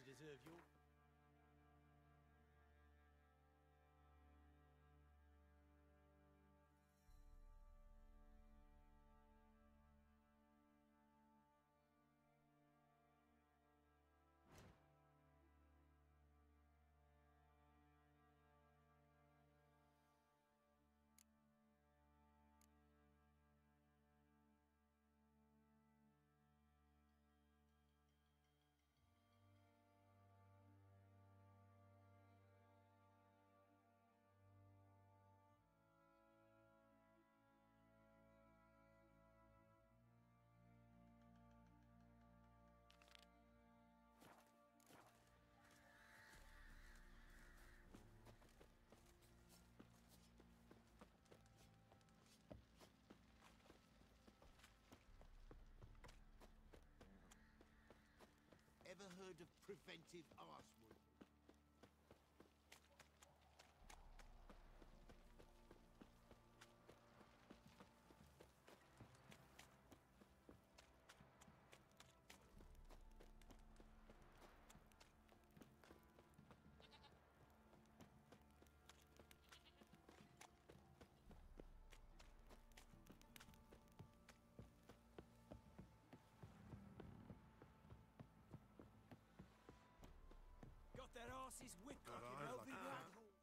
deserve your... Ever heard of preventive arsewood? Got their asses whipped God, like I an like healthy that. black horse.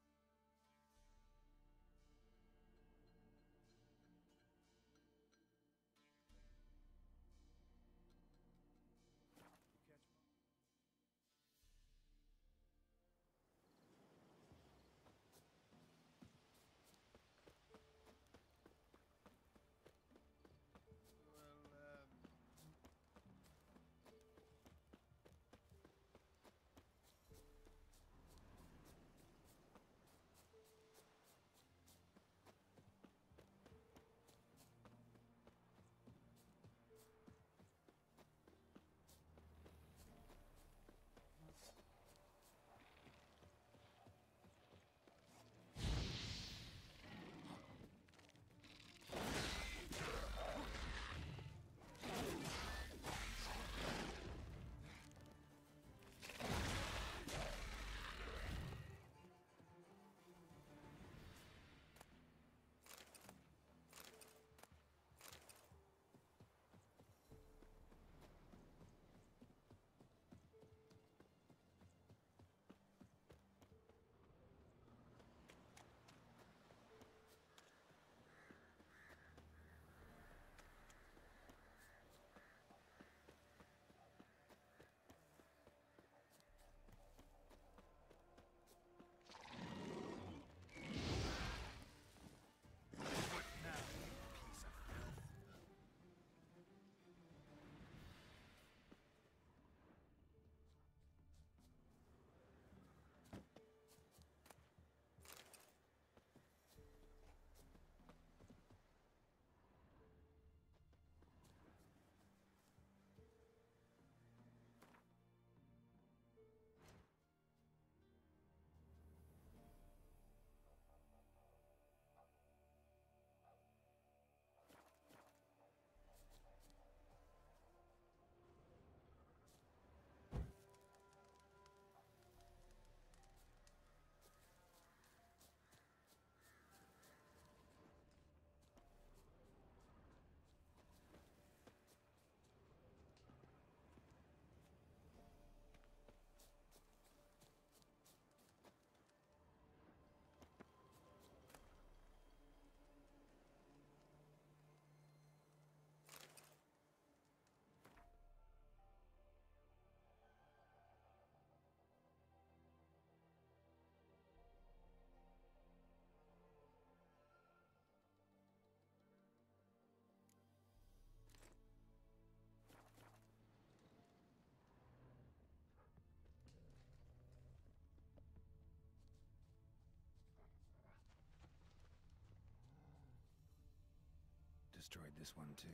Catch me. Well, Destroyed this one too.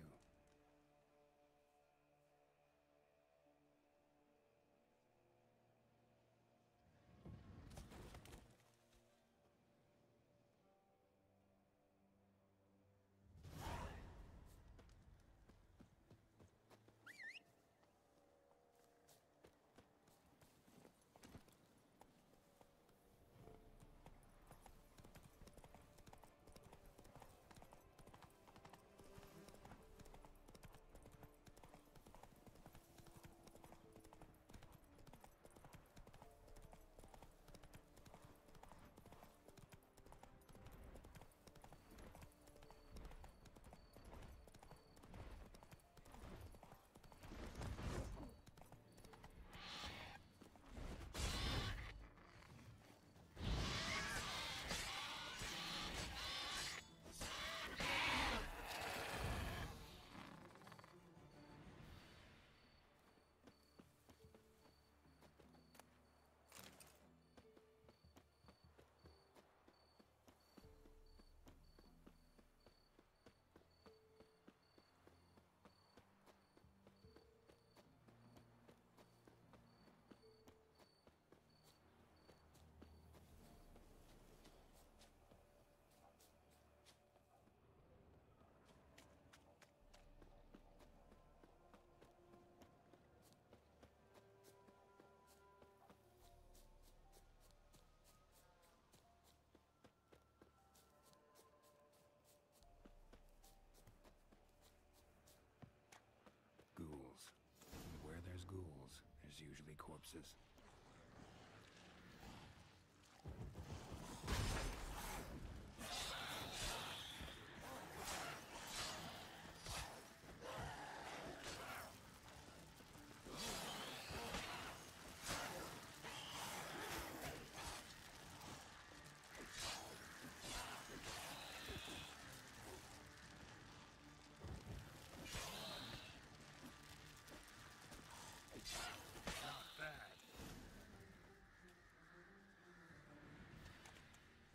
corpses.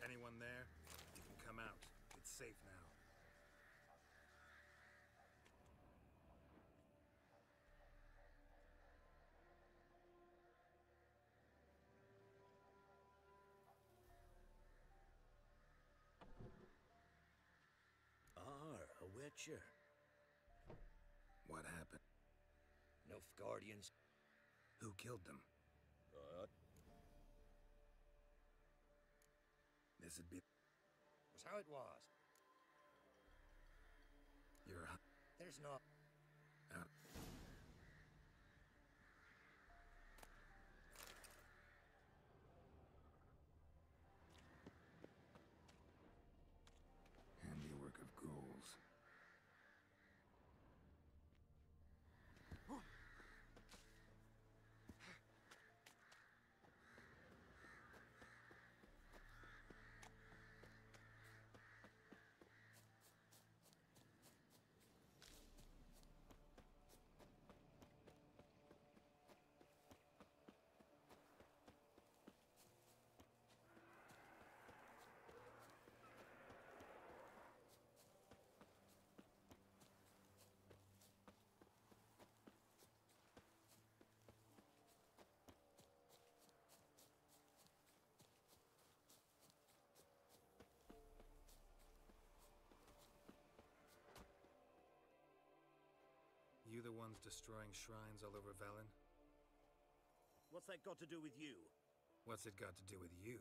Anyone there? You can come out. It's safe now. A witcher. What happened? Nilfgaardians. Who killed them? This'd be... Was how it was. You're There's no... out. Handiwork of ghouls. You the ones destroying shrines all over Velen? What's that got to do with you? What's it got to do with you?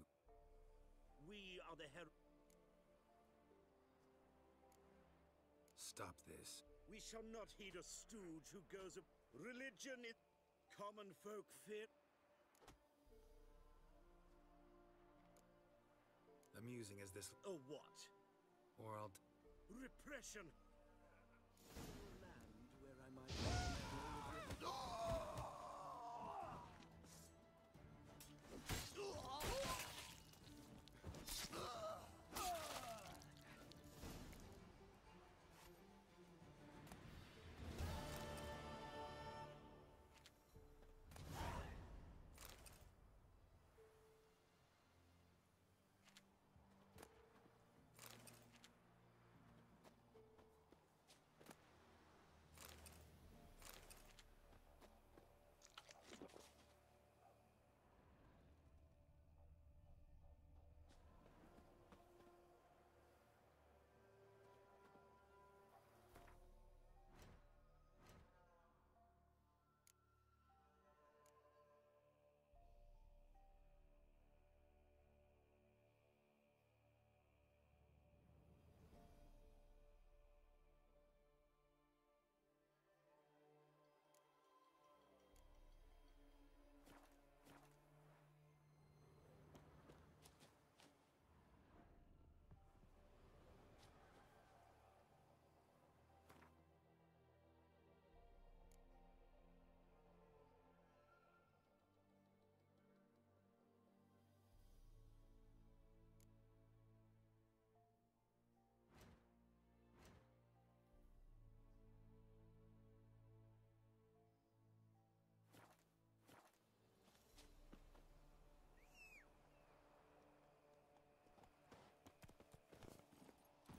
We are the Stop this. We shall not heed a stooge who goes up. Religion is common folk fear. Amusing as this... Oh, what? Or I'll... Repression. Land where I might...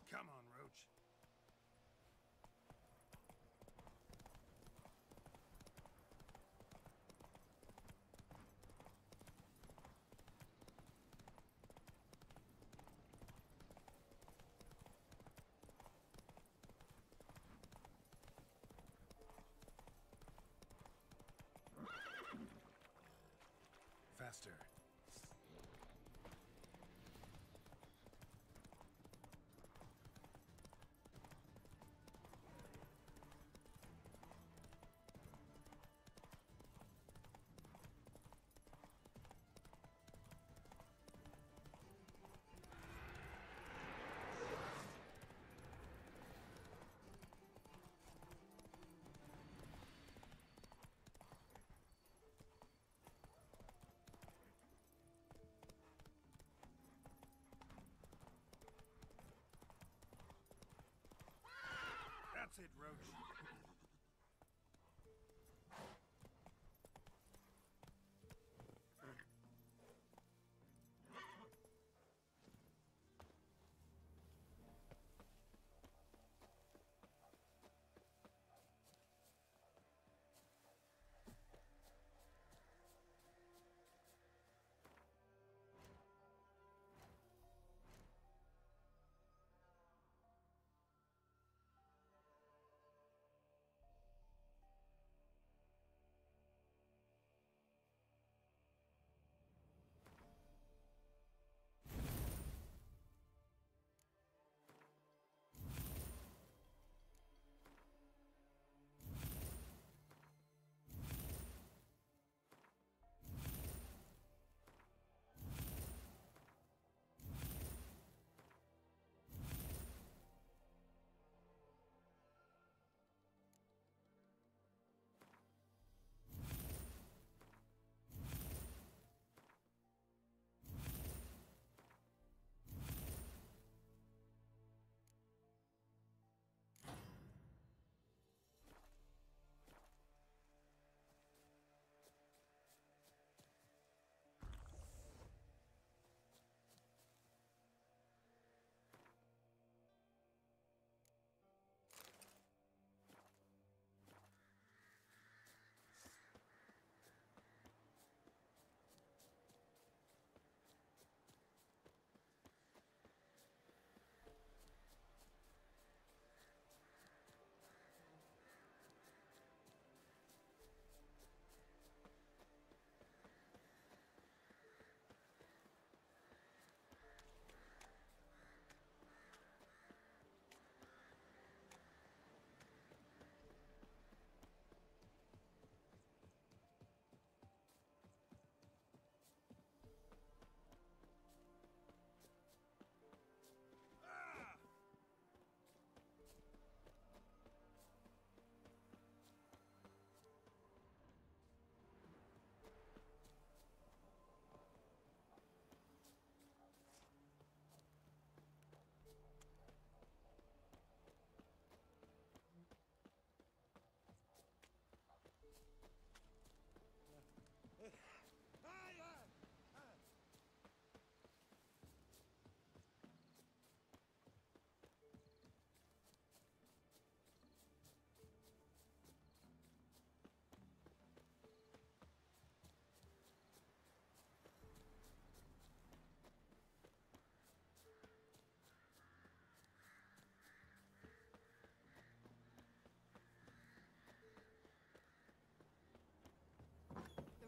Come on, Roach. Faster. it, Roach.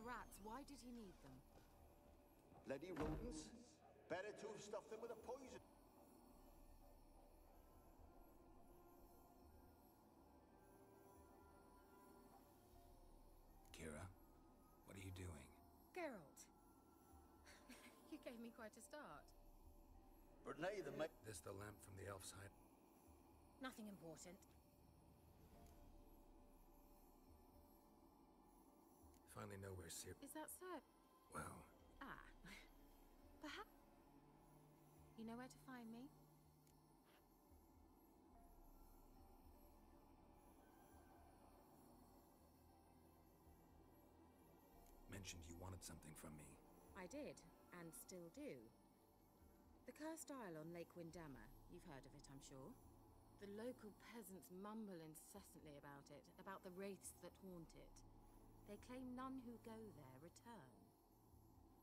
Rats, why did he need them? Bloody rodents. Better to have stuffed them with a poison. Kira, what are you doing? Geralt. You gave me quite a start. But neither make This the lamp from the elf's hide? Nothing important. Finally know where Sir... Is that so? Well, Ah. Perhaps. You know where to find me? mentioned you wanted something from me. I did, and still do. The Cursed Isle on Lake Windammer. You've heard of it, I'm sure. The local peasants mumble incessantly about it, about the wraiths that haunt it. They claim none who go there return.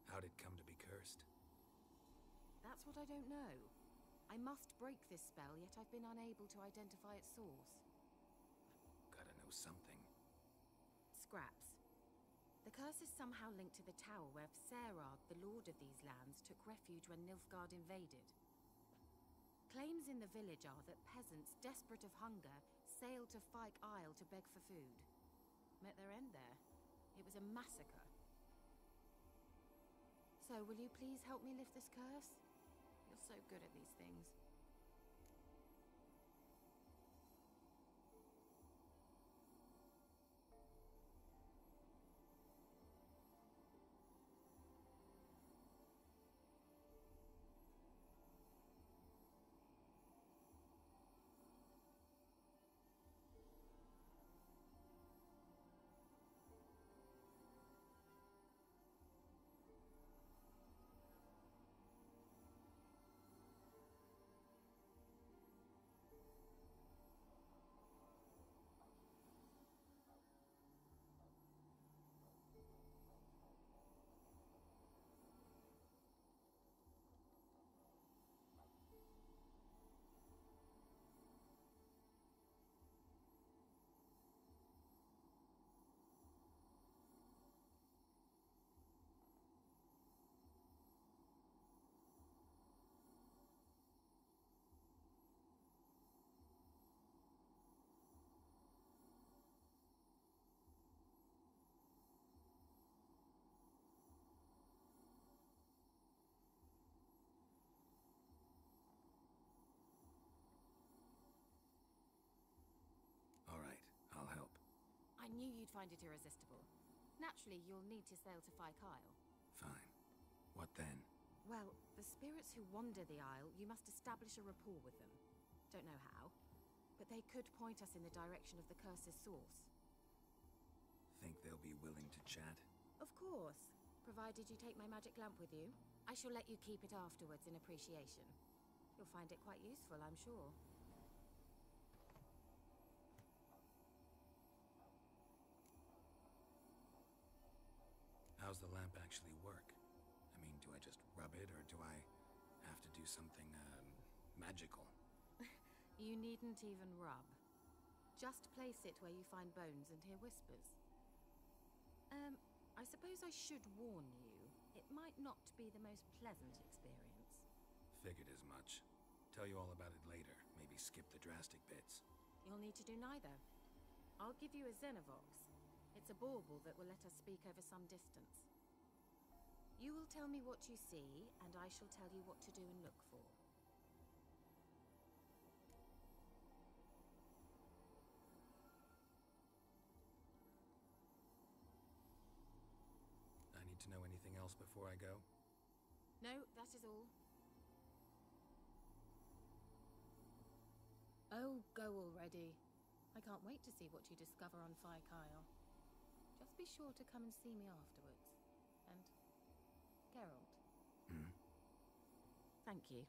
How'd it come to be cursed? That's what I don't know. I must break this spell, yet I've been unable to identify its source. Gotta know something. Scraps. The curse is somehow linked to the tower where Serard, the lord of these lands, took refuge when Nilfgaard invaded. Claims in the village are that peasants, desperate of hunger, sailed to Fyke Isle to beg for food. Met their end there. It was a massacre. So, will you please help me lift this curse? You're so good at these things. knew you'd find it irresistible. Naturally, you'll need to sail to Kyle. Fine. What then? Well, the spirits who wander the Isle, you must establish a rapport with them. Don't know how, but they could point us in the direction of the curse's source. Think they'll be willing to chat? Of course, provided you take my magic lamp with you. I shall let you keep it afterwards in appreciation. You'll find it quite useful, I'm sure. How's the lamp actually work? I mean, do I just rub it, or do I have to do something, magical? You needn't even rub. Just place it where you find bones and hear whispers. I suppose I should warn you, it might not be the most pleasant experience. Figured as much. Tell you all about it later. Maybe skip the drastic bits. You'll need to do neither. I'll give you a Xenovox. It's a bauble that will let us speak over some distance. You will tell me what you see, and I shall tell you what to do and look for. I need to know anything else before I go? No, that is all. Oh, go already. I can't wait to see what you discover on Kyle. Just be sure to come and see me afterwards. And Geralt. Hmm? Thank you.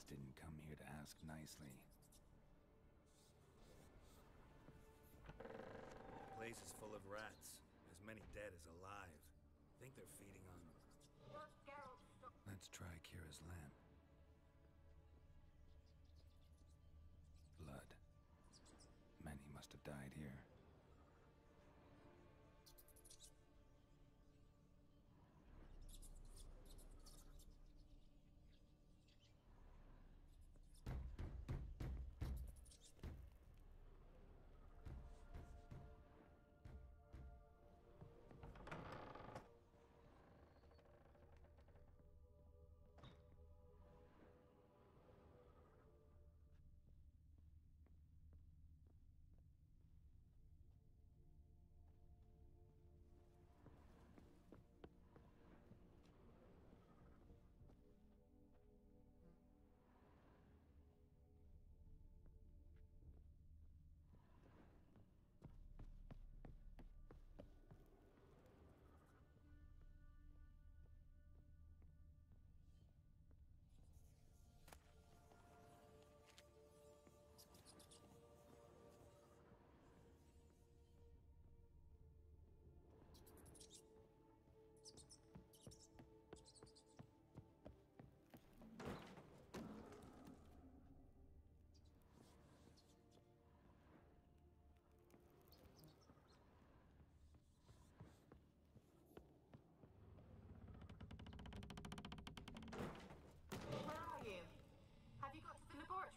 just didn't come here to ask nicely. The place is full of rats. As many dead as alive. Think they're feeding on them. Let's try Kira's lamp. Blood. Many must have died here.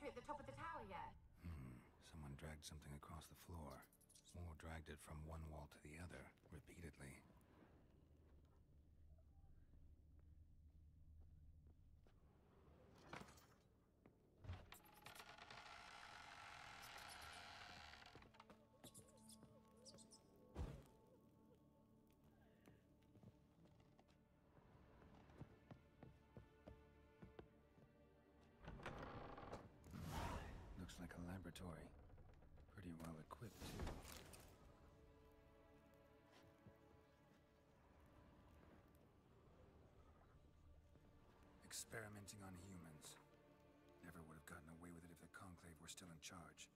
At the top of the tower yet? Someone dragged something across the floor. Or dragged it from one wall to the other, repeatedly. Looks like a laboratory. Pretty well equipped, too. Experimenting on humans. Never would have gotten away with it if the Conclave were still in charge.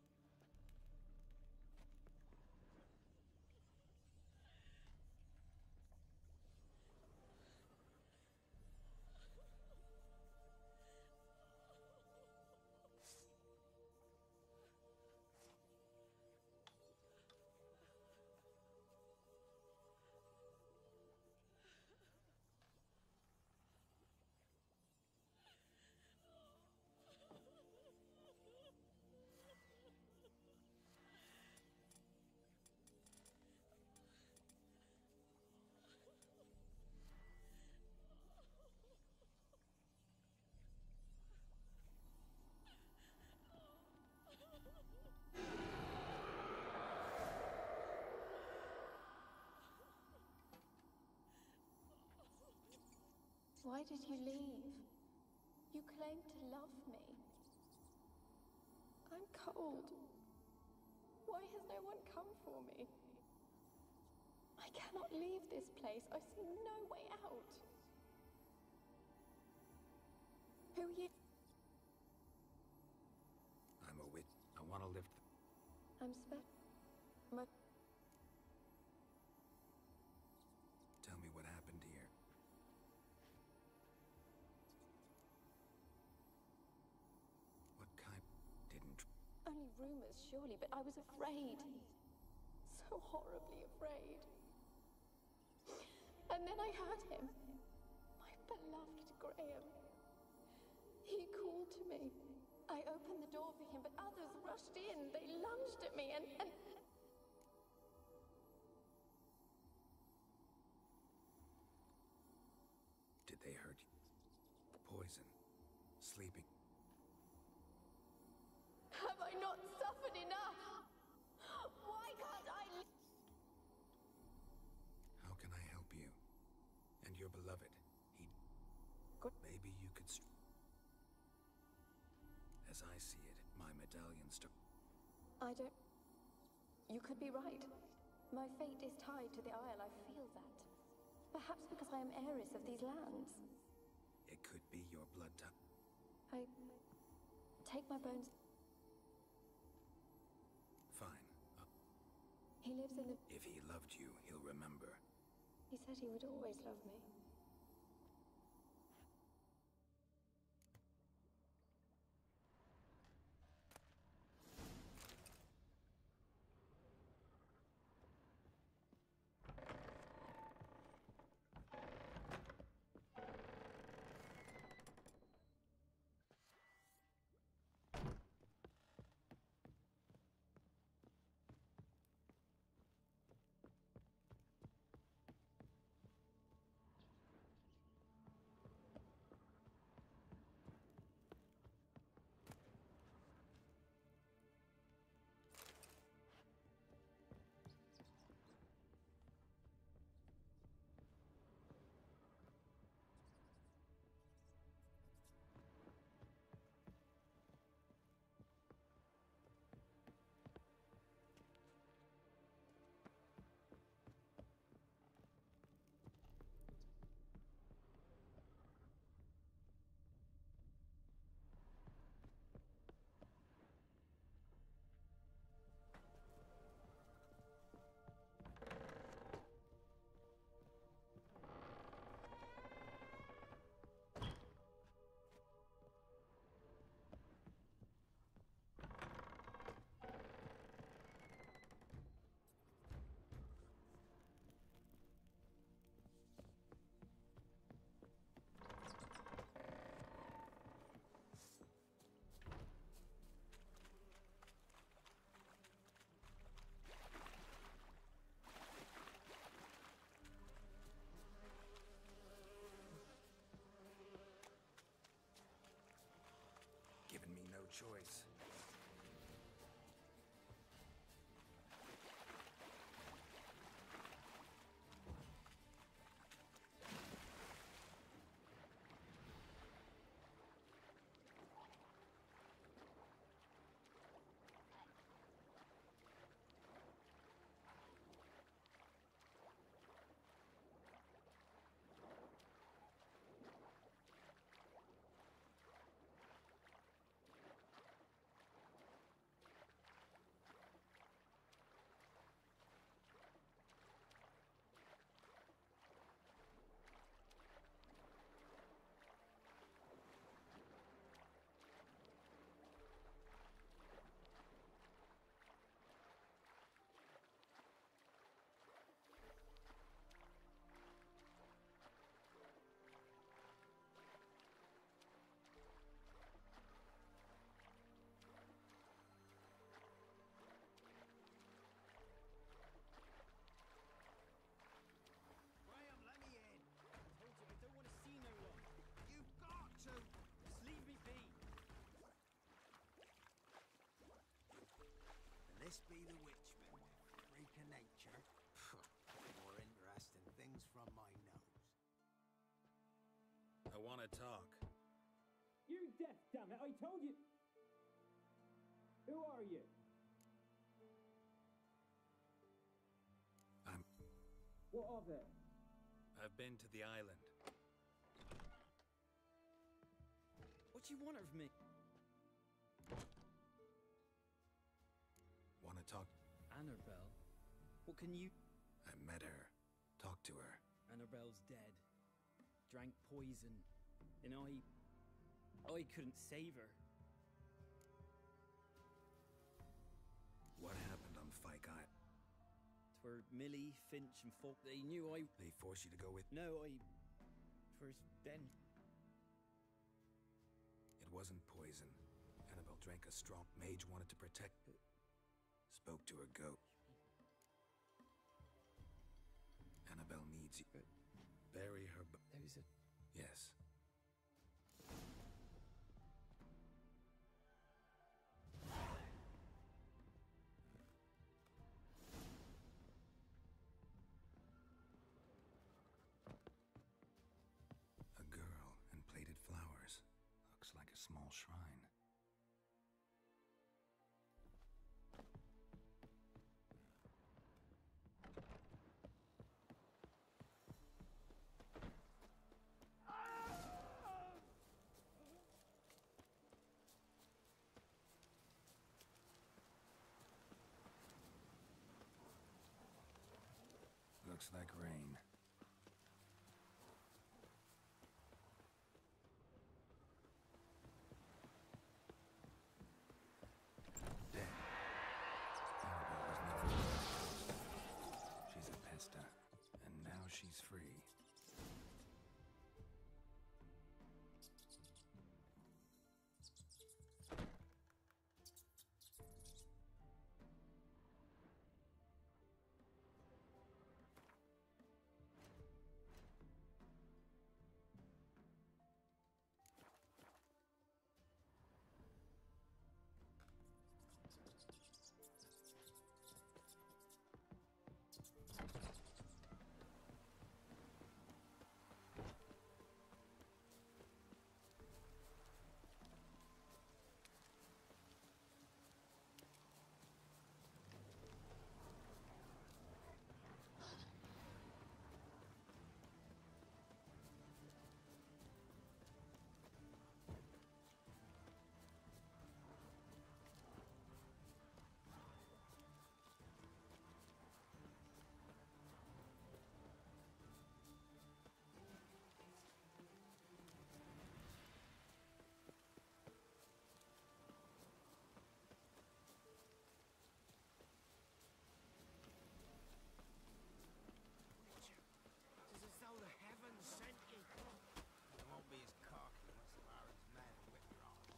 Why did you leave? You claimed to love me. I'm cold. Why has no one come for me? I cannot leave this place. I see no way out. Who are you? I'm a wit. I want to lift. I'm my Tell me what happened here. What kind? Didn't. only rumors, surely, but I was afraid. So horribly afraid. And then I heard him. My beloved Graham. He called to me. I opened the door for him, but others rushed in. They lunged at me and... Did they hurt you? Poison. Sleeping. Have I not suffered enough? Why can't I... How can I help you? And your beloved. Maybe you could... As I see it, my medallion I don't... You could be right. My fate is tied to the Isle, I feel that. Perhaps because I am heiress of these lands. It could be your blood type. I take my bones. Fine. He lives in the... If he loved you, he'll remember. He said he would always love me. Given me no choice. Graham, let me in. I told you, I don't want to see no one. You've got to. Just leave me be. And this be the witchman, freak of nature. More interesting things from my nose. I want to talk. You're deaf, damn it! I told you. Who are you? What of it? I've been to the island. What do you want of me? Want to talk? Annabelle? What can you... I met her. Talk to her. Annabelle's dead. Drank poison. And I couldn't save her. What happened on Fyke Island? Twere Millie, Finch and Folk, they knew I... They forced you to go with... No, Twer's Ben. It wasn't poison. Annabelle drank a strong... Mage wanted to protect... Spoke to her goat. Annabelle needs you. Bury her... There was a... Yes. A girl in plated flowers. Looks like a small shrine. Looks like rain. Dead. Annabelle was never lost. She's a pesta, and now she's free. It's as though the heavens sent you. You won't be as cocky once the baron's men whip your arms.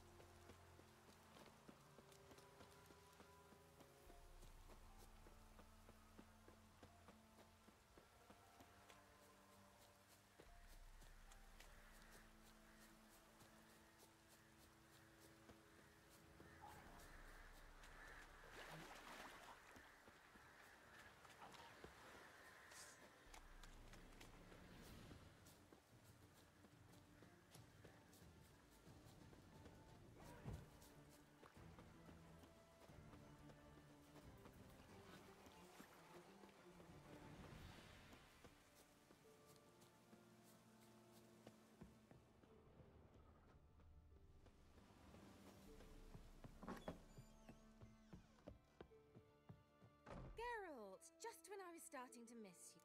Geralt, just when I was starting to miss you.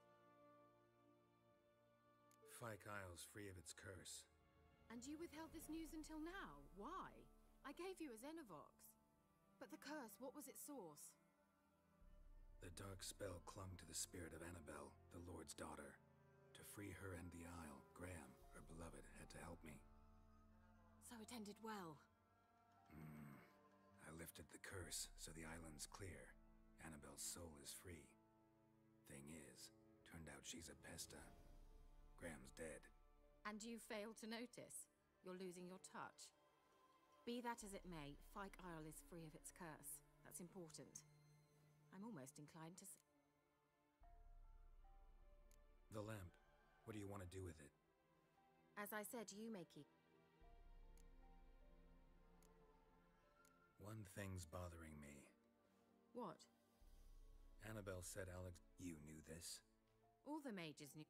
Fyke Isle's free of its curse. And you withheld this news until now. Why? I gave you a Xenovox. But the curse, what was its source? The dark spell clung to the spirit of Annabelle, the Lord's daughter. To free her and the Isle, Graham, her beloved, had to help me. So it ended well. I lifted the curse, so the island's clear. Annabelle's soul is free. Thing is, turned out she's a pesta. Graham's dead. And you failed to notice. You're losing your touch. Be that as it may, Fyke Isle is free of its curse. That's important. I'm almost inclined to The lamp. What do you want to do with it? As I said, you may keep. One thing's bothering me. What? Annabelle said Alex... You knew this? All the mages knew.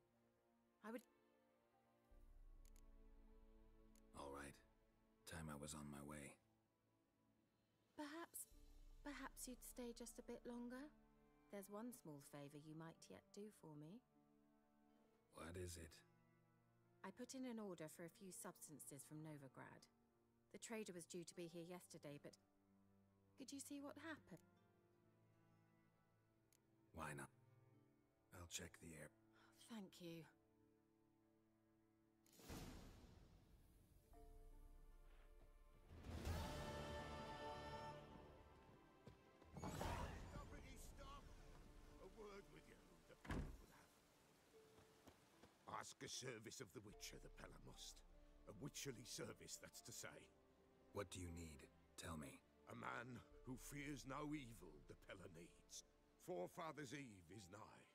I would... All right. Time I was on my way. Perhaps you'd stay just a bit longer? There's one small favor you might yet do for me. What is it? I put in an order for a few substances from Novigrad. The trader was due to be here yesterday, but... Could you see what happened? Why not? I'll check the air. Thank you. Stop! A word with you, the Pella would have. Ask a service of the Witcher, the Pella must. A witcherly service, that's to say. What do you need? Tell me. A man who fears no evil the Pella needs. Forefathers' Eve is nigh.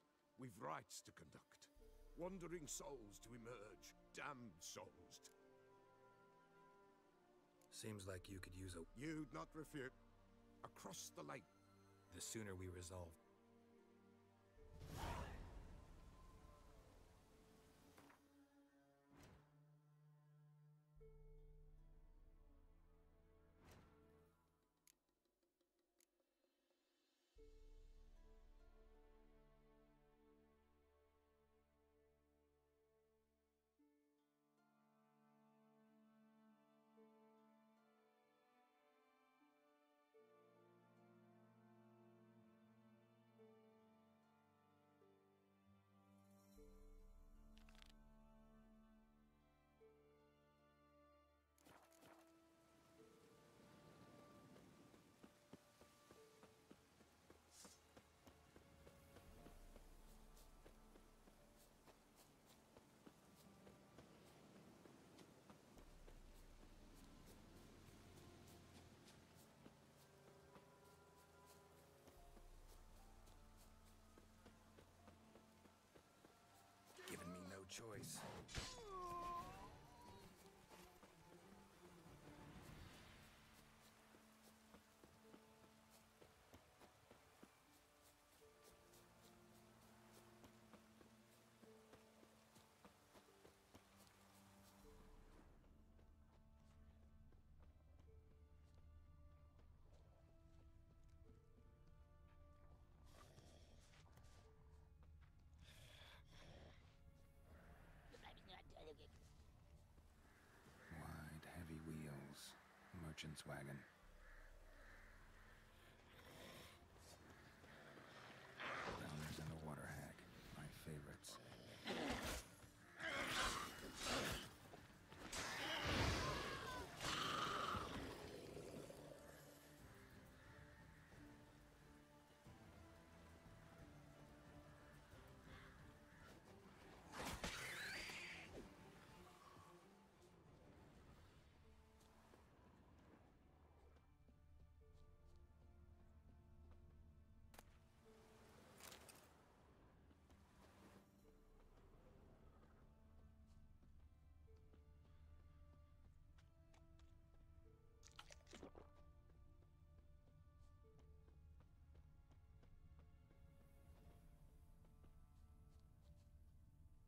We've rites to conduct. Wandering souls to emerge. Damned souls. Seems like you could use a... You'd not refute. Across the lake. The sooner we resolve... choice. Wide, heavy wheels. Merchant's wagon. Downers and the water hag. My favorites.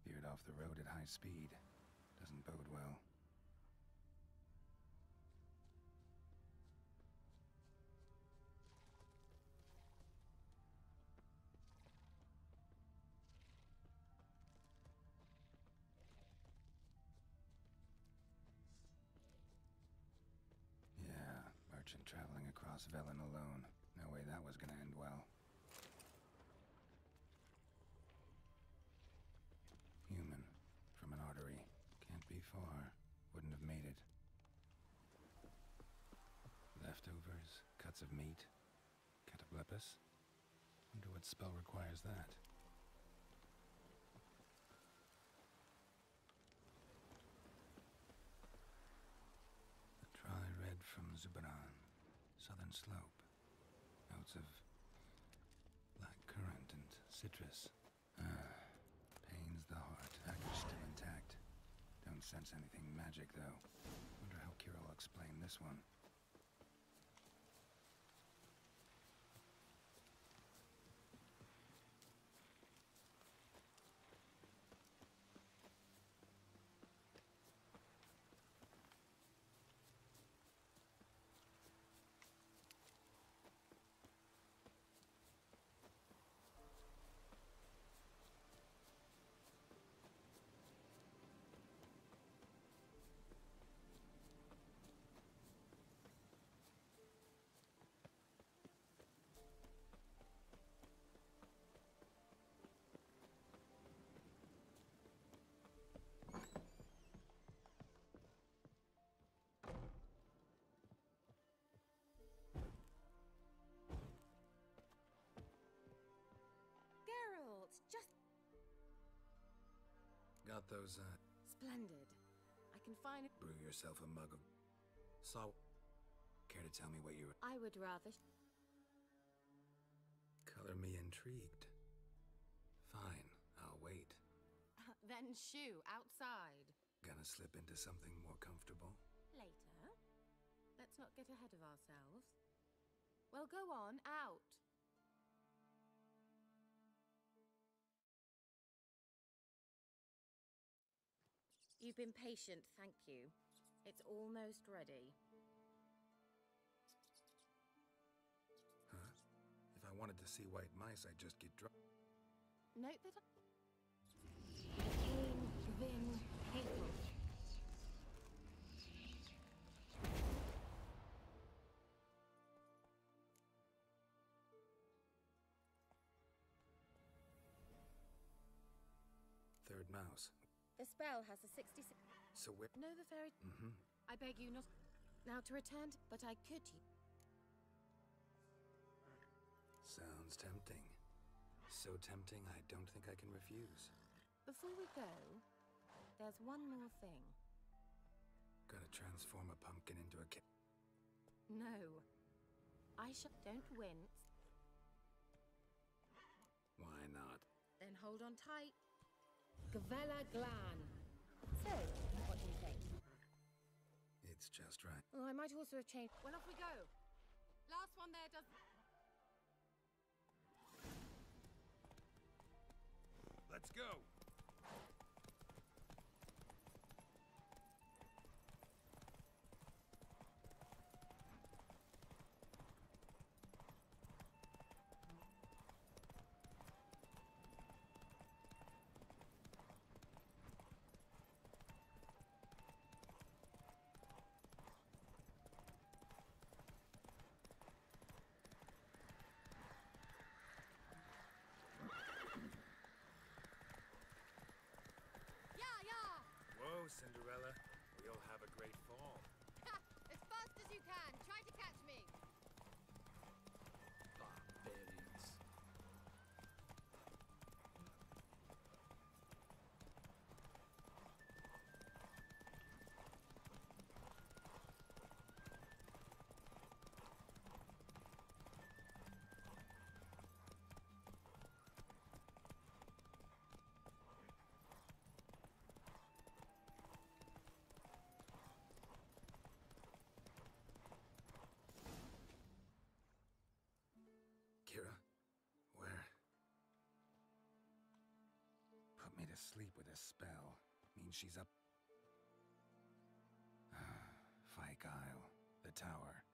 Veered off the road at high speed. Doesn't bode well. Yeah, merchant traveling across Velen alone. No way that was gonna end well. Human, from an artery. Can't be far. Wouldn't have made it. Leftovers, cuts of meat. Cataplepis? Wonder what spell requires that. A dry red from Zubaran. Southern slope. Notes of black currant and citrus. Pains the heart. Package still intact. Don't sense anything magic, though. Wonder how Kira will explain this one. Geralt, just Got those, splendid. I can find it. brew yourself a mug of... Saw... Care to tell me what you... I would rather. Color me intrigued. Fine, I'll wait. Then shoo, outside. Gonna slip into something more comfortable? Later. Let's not get ahead of ourselves. Well, go on, out. You've been patient, thank you. It's almost ready. Huh? If I wanted to see white mice, I'd just get drunk. Note that Vin people. Third mouse. The spell has a 66. So where... Know the fairy. Mm-hmm. I beg you not. Now to return, but I could. Sounds tempting. So tempting, I don't think I can refuse. Before we go, there's one more thing. Gotta transform a pumpkin into a kid. No. I shall. Don't wince. Why not? Then hold on tight. Gavella Glan. So, what do you think? It's just right. Oh, I might also have changed. Well, off we go. Last one there does. Let's go. Whoa, Cinderella. We'll have a great fall. As fast as you can. Try to catch me. Barbarians. Kira, where? Put me to sleep with a spell. Means she's up. Fyke Isle, the tower.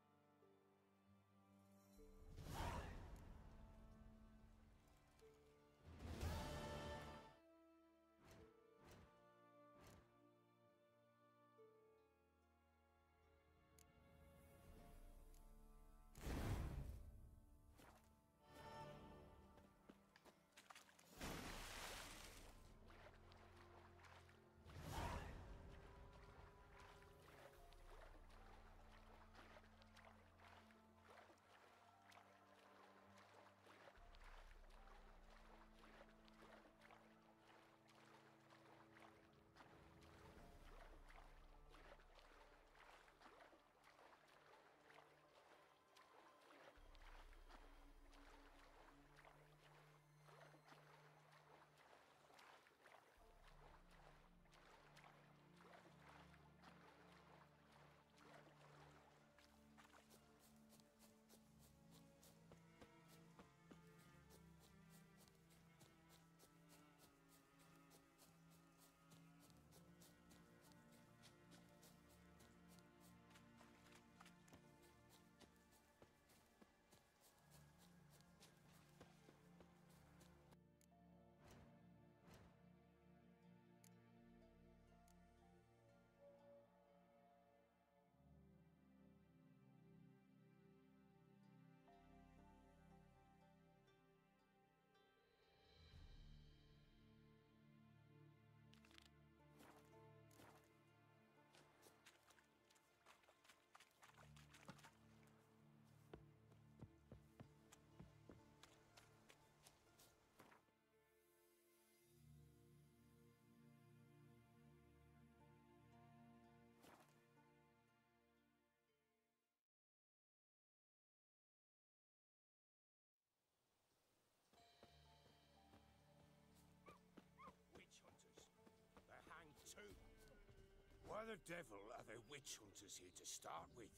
Why the devil are there witch hunters here to start with?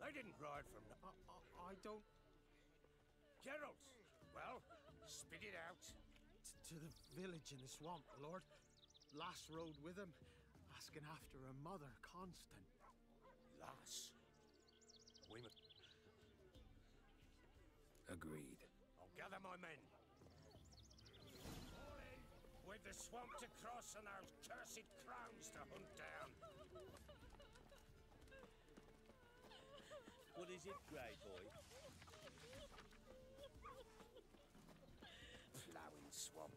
They didn't ride from... I don't... Geralt! Well, spit it out. To the village in the swamp, Lord. Lass rode with him, asking after her mother, Constant. Lass? We must... Agreed. I'll gather my men. With the swamp to cross and those cursed crowns to hunt down. What is it, Grey Boy? Ploughing swamp.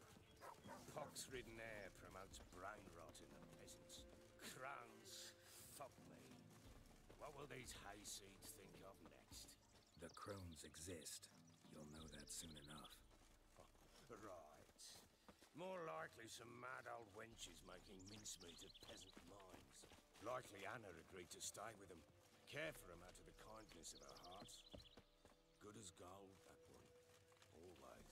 Pox-ridden air promotes brain rot in the peasants. Crowns, fuck me. What will these hayseeds think of next? The crones exist. You'll know that soon enough. Right. More likely some mad old wenches making mincemeat of peasant minds. Likely Anna agreed to stay with them. Care for them out of the kindness of her heart. Good as gold, that one. Always.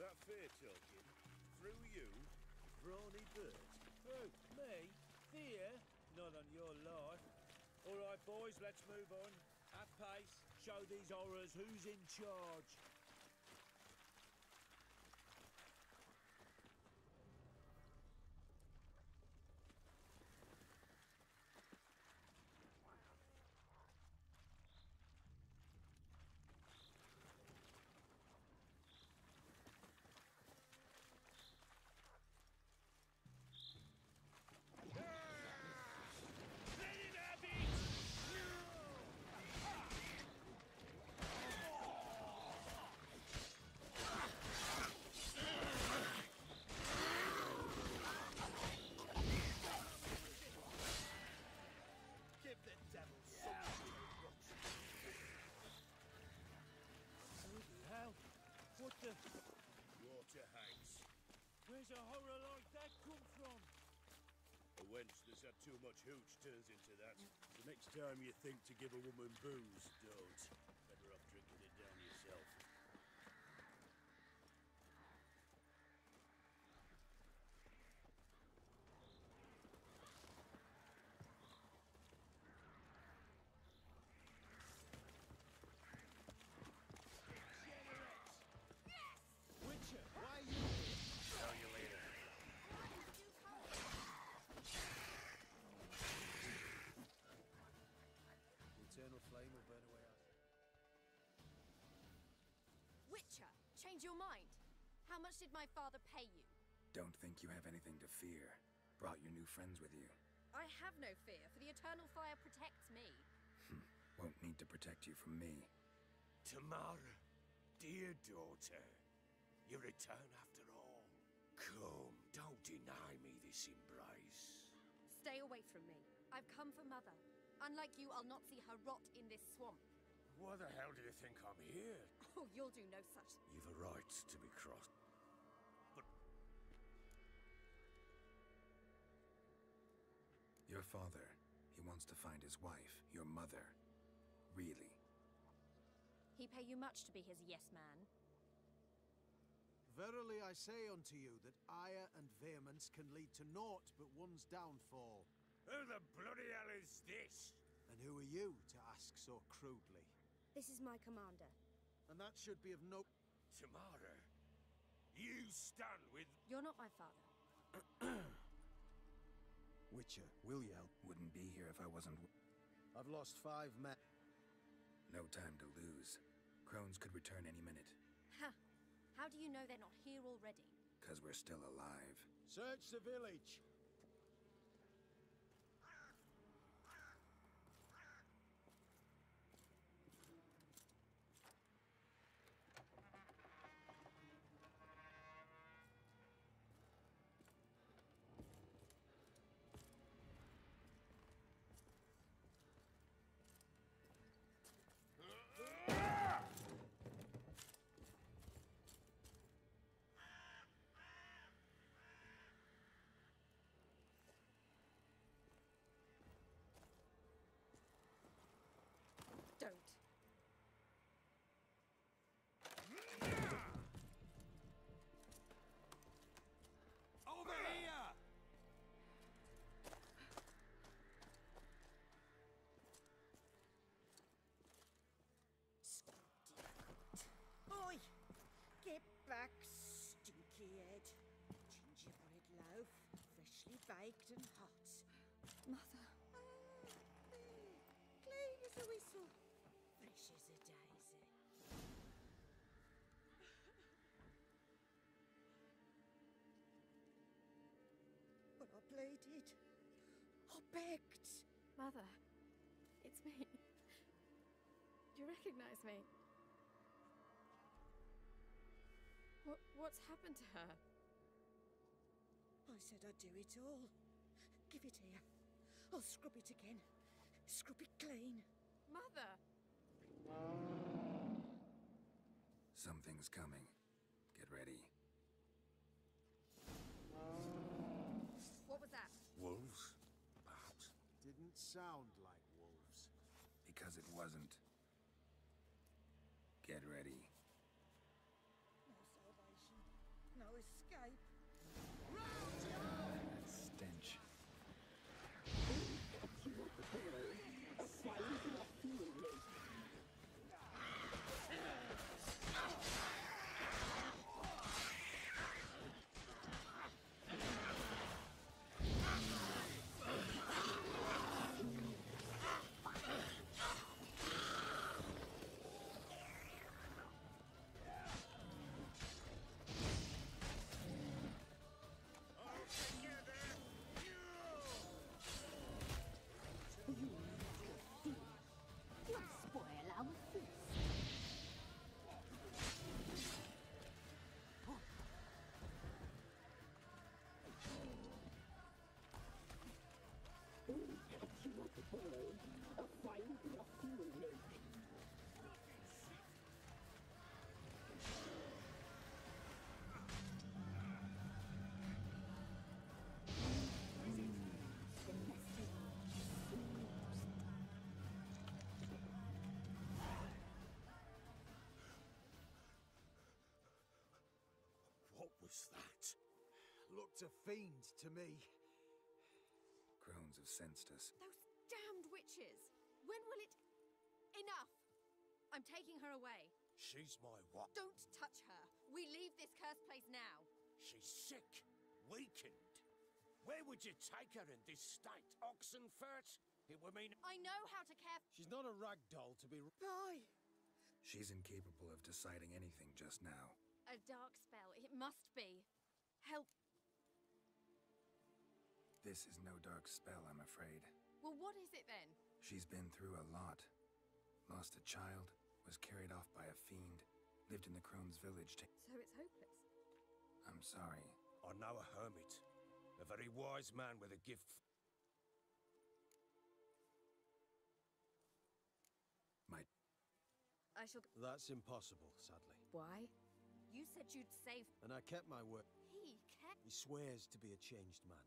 that fear talking? Through you? Brawny bird? Who? Me? Fear? Not on your life. All right, boys, let's move on. At pace. Show these horrors who's in charge. What the? Water hags. Where's a horror like that come from? A wench that's had too much hooch turns into that. The next time you think to give a woman booze, don't. Better off drinking it down yourself. Witcher, why are you here? Tell you later. The eternal flame will burn away our... Witcher, change your mind. How much did my father pay you? Don't think you have anything to fear. Brought your new friends with you. I have no fear, for the eternal fire protects me. Won't need to protect you from me. Tamara, dear daughter, you return after all. Come, don't deny me this embrace. Stay away from me. I've come for Mother. Unlike you, I'll not see her rot in this swamp. Why the hell do you think I'm here? Oh, you'll do no such... You've a right to be cross. But Your father, he wants to find his wife, your mother. Really. He pay you much to be his yes man. Verily I say unto you that ire and vehemence can lead to naught but one's downfall. who the bloody hell is this? And who are you to ask so crudely? This is my commander. And that should be of no... Tamara, you stand with... You're not my father. Witcher, will you help? Wouldn't be here if I wasn't... I've lost 5 men. No time to lose. Crones could return any minute. Ha! How do you know they're not here already? 'Cause we're still alive. Search the village. Don't. Over here! Oi! Get back, stinky head. Gingerbread loaf, freshly baked and hot. Mother. Clean as a whistle, fresh as a daisy. But I pleaded. I begged. Mother, it's me. Do you recognize me? What's happened to her? I said I'd do it all. Give it here. I'll scrub it again. Scrub it clean. Mother! Something's coming. Get ready. What was that? Wolves, perhaps. Didn't sound like wolves. Because it wasn't. Get ready. No salvation. no escape. That stench. What was that? Looked a fiend to me. Crones have sensed us. Those damned witches! When will it... Enough! I'm taking her away. She's my what? Don't touch her. We leave this cursed place now. She's sick, weakened. Where would you take her in this state? Oxenfurt? It would mean... I know how to care... She's not a rag doll to be... Boy! She's incapable of deciding anything just now. A dark spell. It must be. Help. This is no dark spell, I'm afraid. Well, what is it then? She's been through a lot. Lost a child, was carried off by a fiend, lived in the crone's village to... So it's hopeless. I'm sorry. I know a hermit. A very wise man with a gift... I shall... That's impossible, sadly. Why? You said you'd save... And I kept my word. He kept... He swears to be a changed man.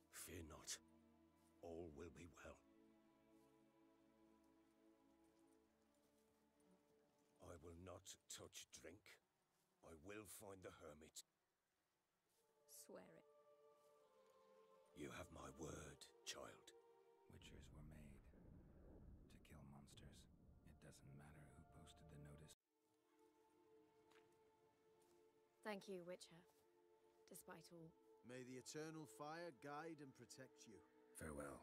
Fear not. All will be well. I will not touch drink. I will find the hermit. Swear it. You have my word, child. Witchers were made to kill monsters. It doesn't matter who posted the notice. Thank you, Witcher. Despite all. May the eternal fire guide and protect you. Farewell.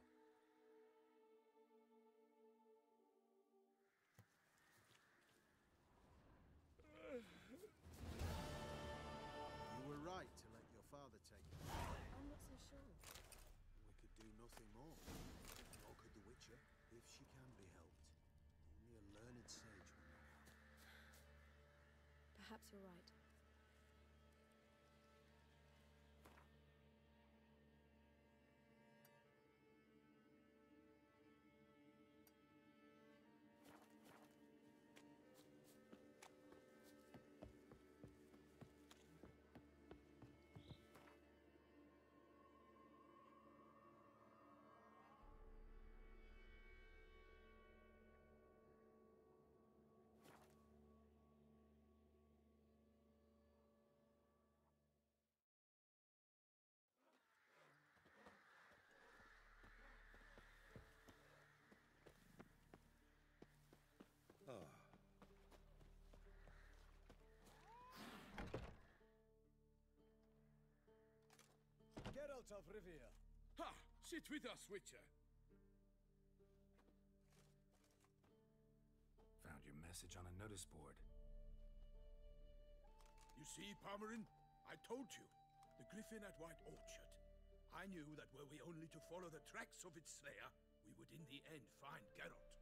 You were right to let your father take it. I'm not so sure. We could do nothing more. Nor could the Witcher, if she can be helped. Only a learned sage will know how. Perhaps you're right. Geralt of Rivia. Ha! Sit with us, Witcher. Found your message on a notice board. You see, Palmerin, I told you. The griffin at White Orchard. I knew that were we only to follow the tracks of its slayer, we would in the end find Geralt.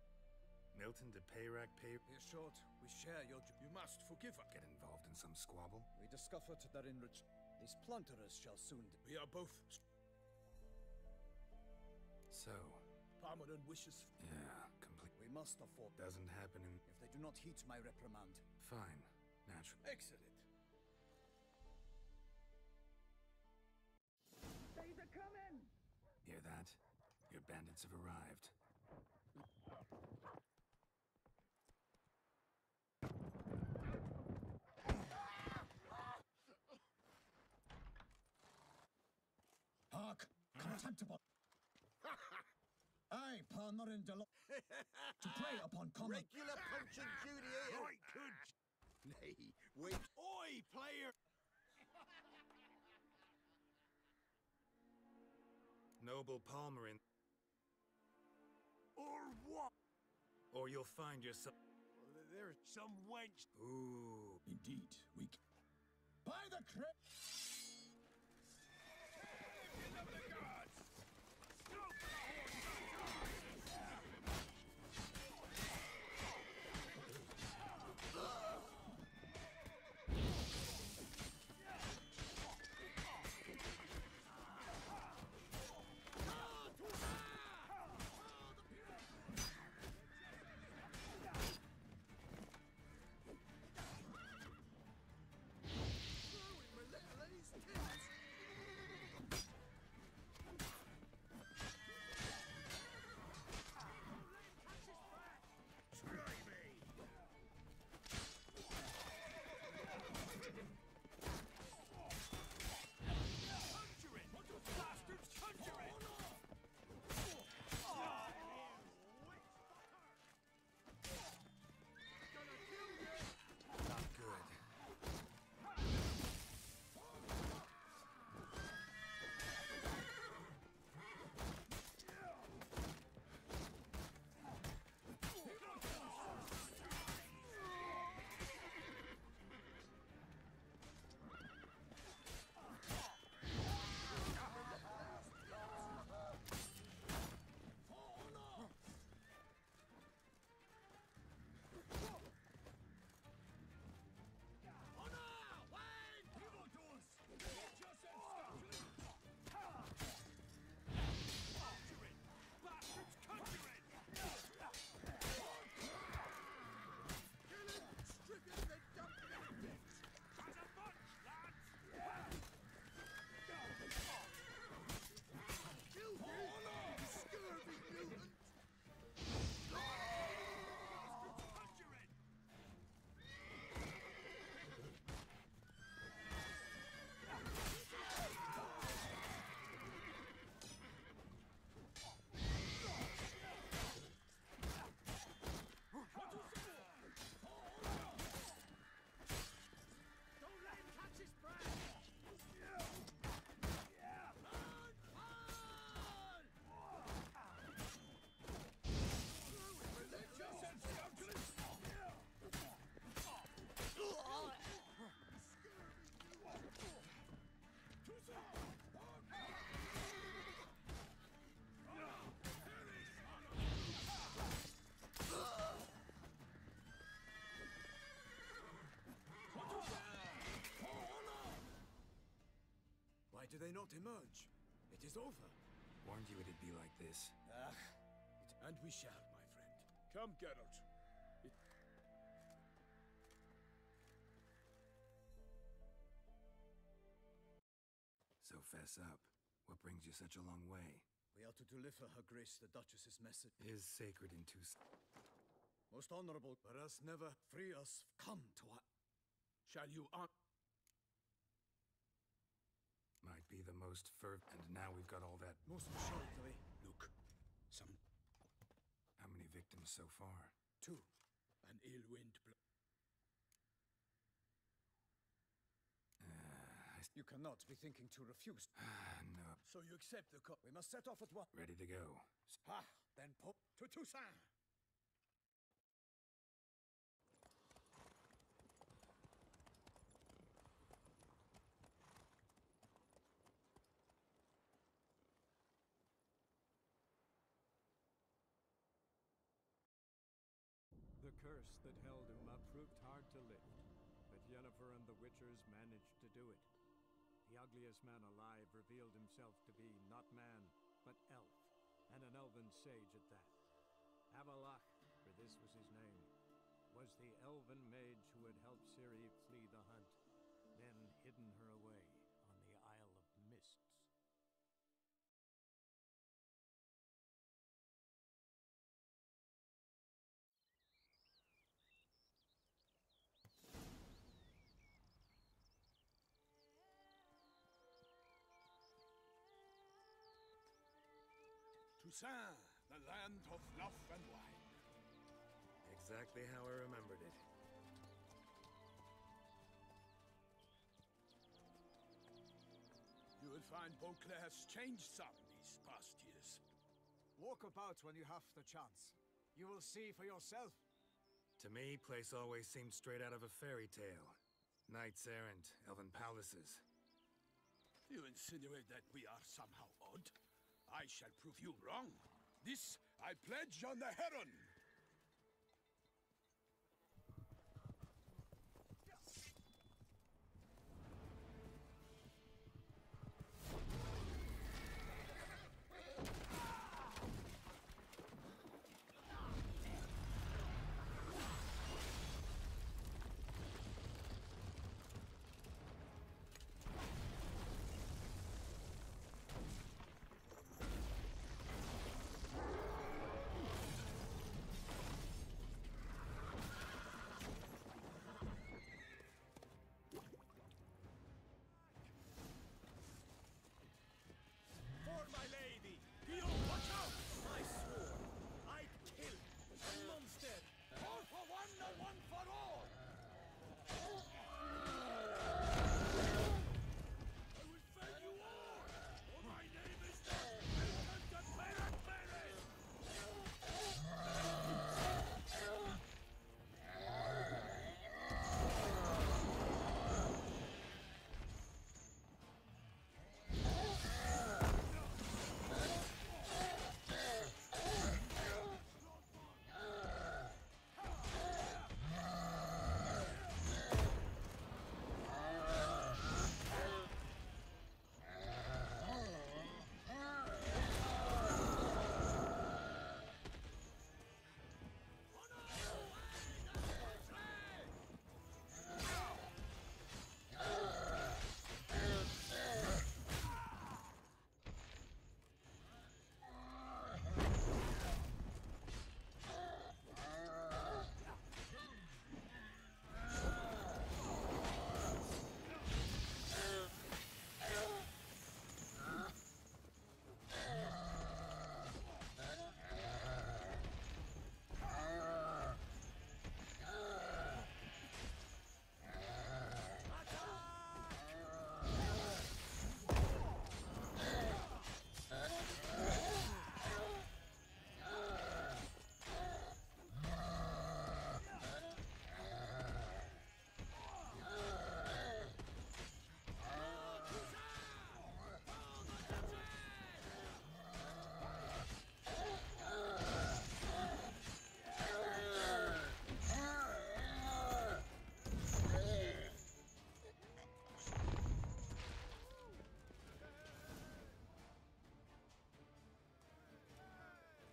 Milton de Peyrac Pay... In short, we share your... You must forgive us. Get involved in some squabble? We discovered that in rich... These plunderers shall soon... We are both... So... Palmerin wishes... Yeah, complete... We must afford... Doesn't happen in... If they do not heed my reprimand. Fine. Natural. Excellent. They're coming! Hear that? Your bandits have arrived. contemptible. I, Palmerin de to prey upon common... Regular punch and Judy here. Right, good. Nay, wait. Oi, player! Noble Palmerin. Or what? Or you'll find yourself... There's some wench. Ooh. Indeed, we... By the crypt! Do they not emerge? It is over. Warned you it'd be like this. And we shall, my friend. Come, Geralt. So fess up. What brings you such a long way? We are to deliver Her Grace the Duchess's message. Is sacred in two... Most honorable, let us never free us. Come to our... Shall you on... Might be the most fervent, and now we've got all that... Most assuredly. Look, some... How many victims so far? 2. An ill wind You cannot be thinking to refuse. No. So you accept the We must set off at once. Ready to go. Then pop to Toussaint. The curse that held him up proved hard to lift, but Yennefer and the Witchers managed to do it. The ugliest man alive revealed himself to be not man, but elf, and an elven sage at that. Avalach, for this was his name, was the elven mage who had helped Ciri flee the hunt, then hidden her away on the Isle of Mists. Toussaint, the land of fluff and wine. Exactly how I remembered it. You will find Beauclair has changed some these past years. Walk about when you have the chance. You will see for yourself. To me, place always seemed straight out of a fairy tale. Knights errant, elven palaces. You insinuate that we are somehow odd? I shall prove you wrong. This I pledge on the Heron!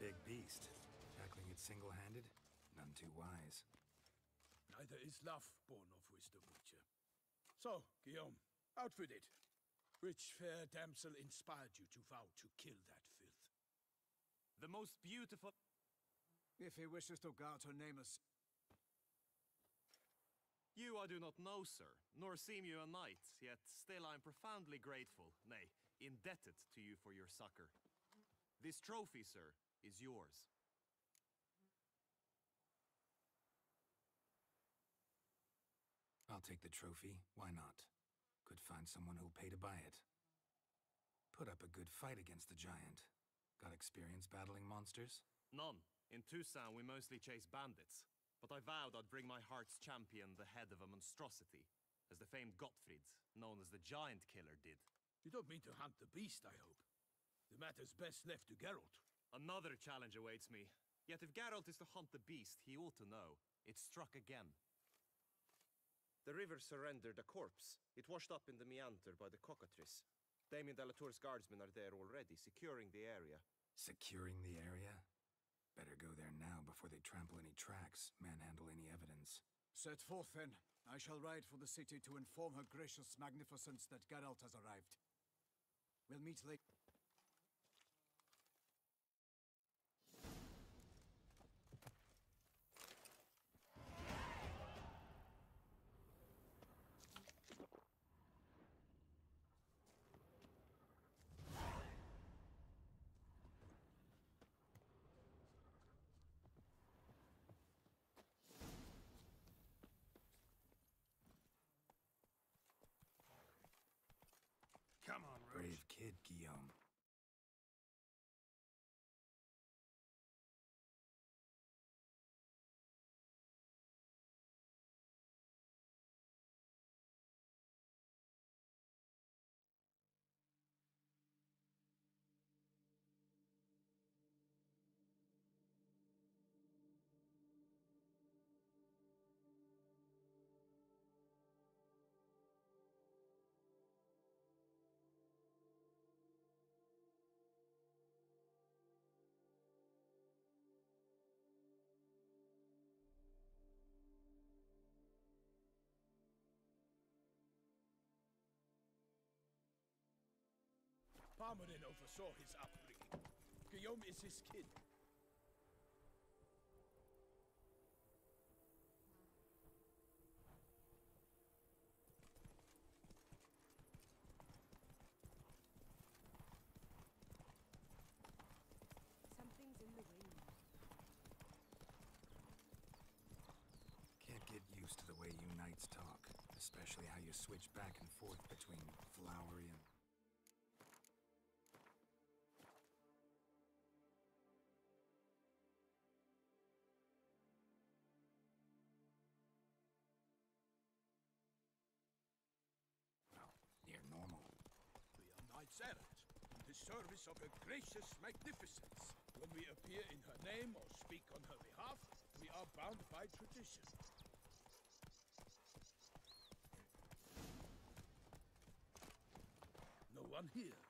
Big beast. Tackling it single-handed? None too wise. Neither is love born of wisdom, Witcher. So, Guillaume, outfitted. Which fair damsel inspired you to vow to kill that filth? The most beautiful... If he wishes to guard her name as... You I do not know, sir, nor seem you a knight, yet still I am profoundly grateful, nay, indebted to you for your succor. This trophy, sir, is yours. I'll take the trophy. Why not? Could find someone who'll pay to buy it. Put up a good fight against the giant. Got experience battling monsters? None. In Toussaint we mostly chase bandits. But I vowed I'd bring my heart's champion the head of a monstrosity, as the famed Gottfried, known as the Giant Killer, did. You don't mean to hunt the beast, I hope. The matter's best left to Geralt. Another challenge awaits me. Yet if Geralt is to hunt the beast, he ought to know. It struck again. The river surrendered a corpse. It washed up in the meander by the cockatrice. Damien de la Tour's guardsmen are there already, securing the area. Securing the area? Better go there now before they trample any tracks, manhandle any evidence. Set forth, then. I shall ride for the city to inform her gracious magnificence that Geralt has arrived. We'll meet later. brave kid, Guillaume. Baronen oversaw his upbringing. Guillaume is his kid. Something's in the wind. Can't get used to the way you knights talk, especially how you switch back and forth between flowery and... near normal. We are knights errant, in the service of her gracious magnificence. When we appear in her name or speak on her behalf, we are bound by tradition. No one here.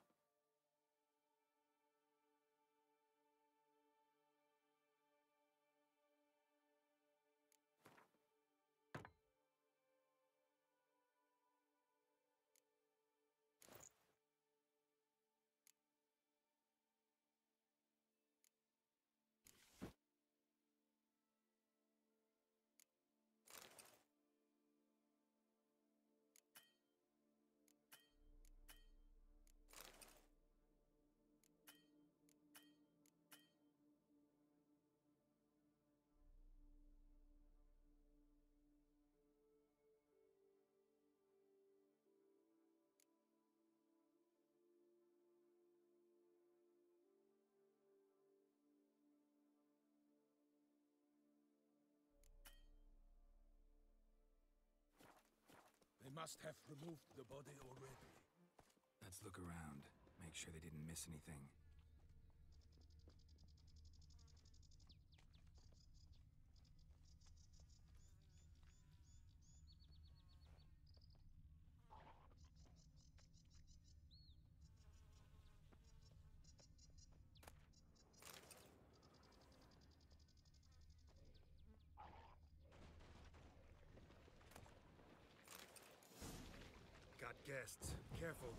They must have removed the body already. Let's look around. Make sure they didn't miss anything. Got guests. Careful.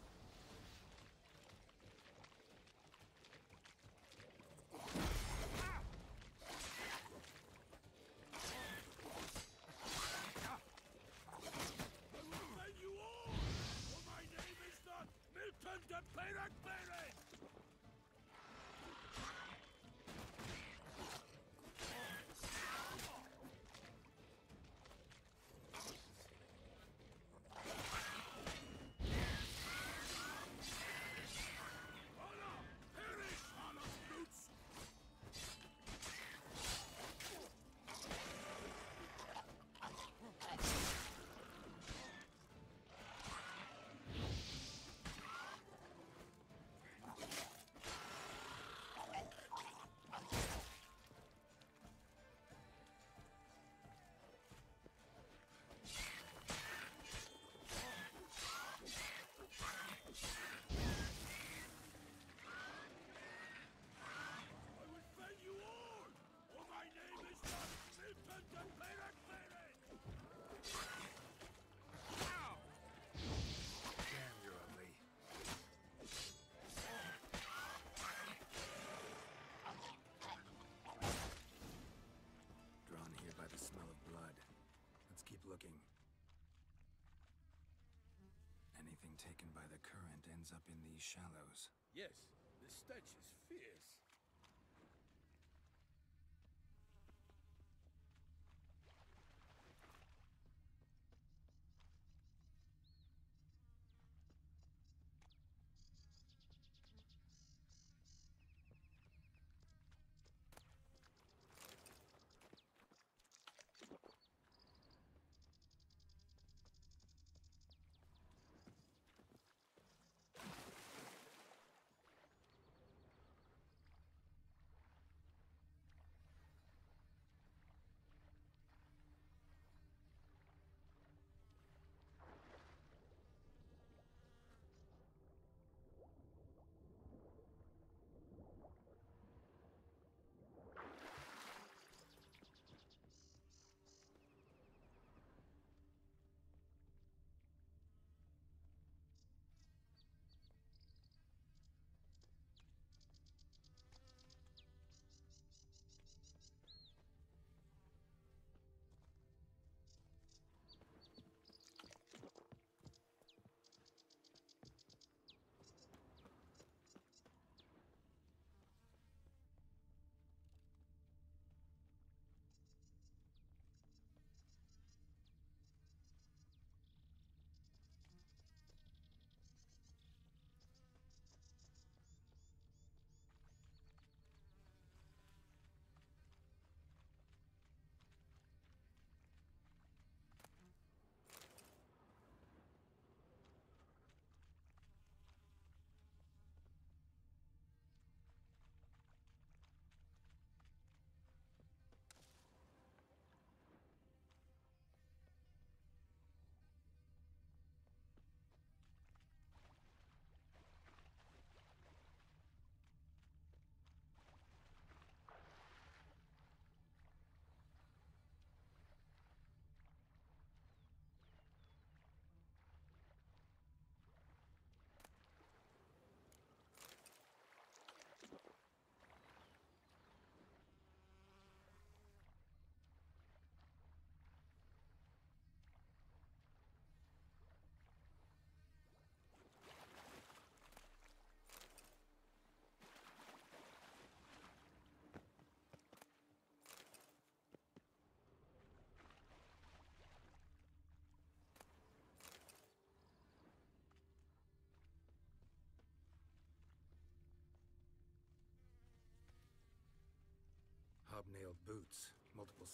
Looking. Anything taken by the current ends up in these shallows. Yes, the stench is fierce.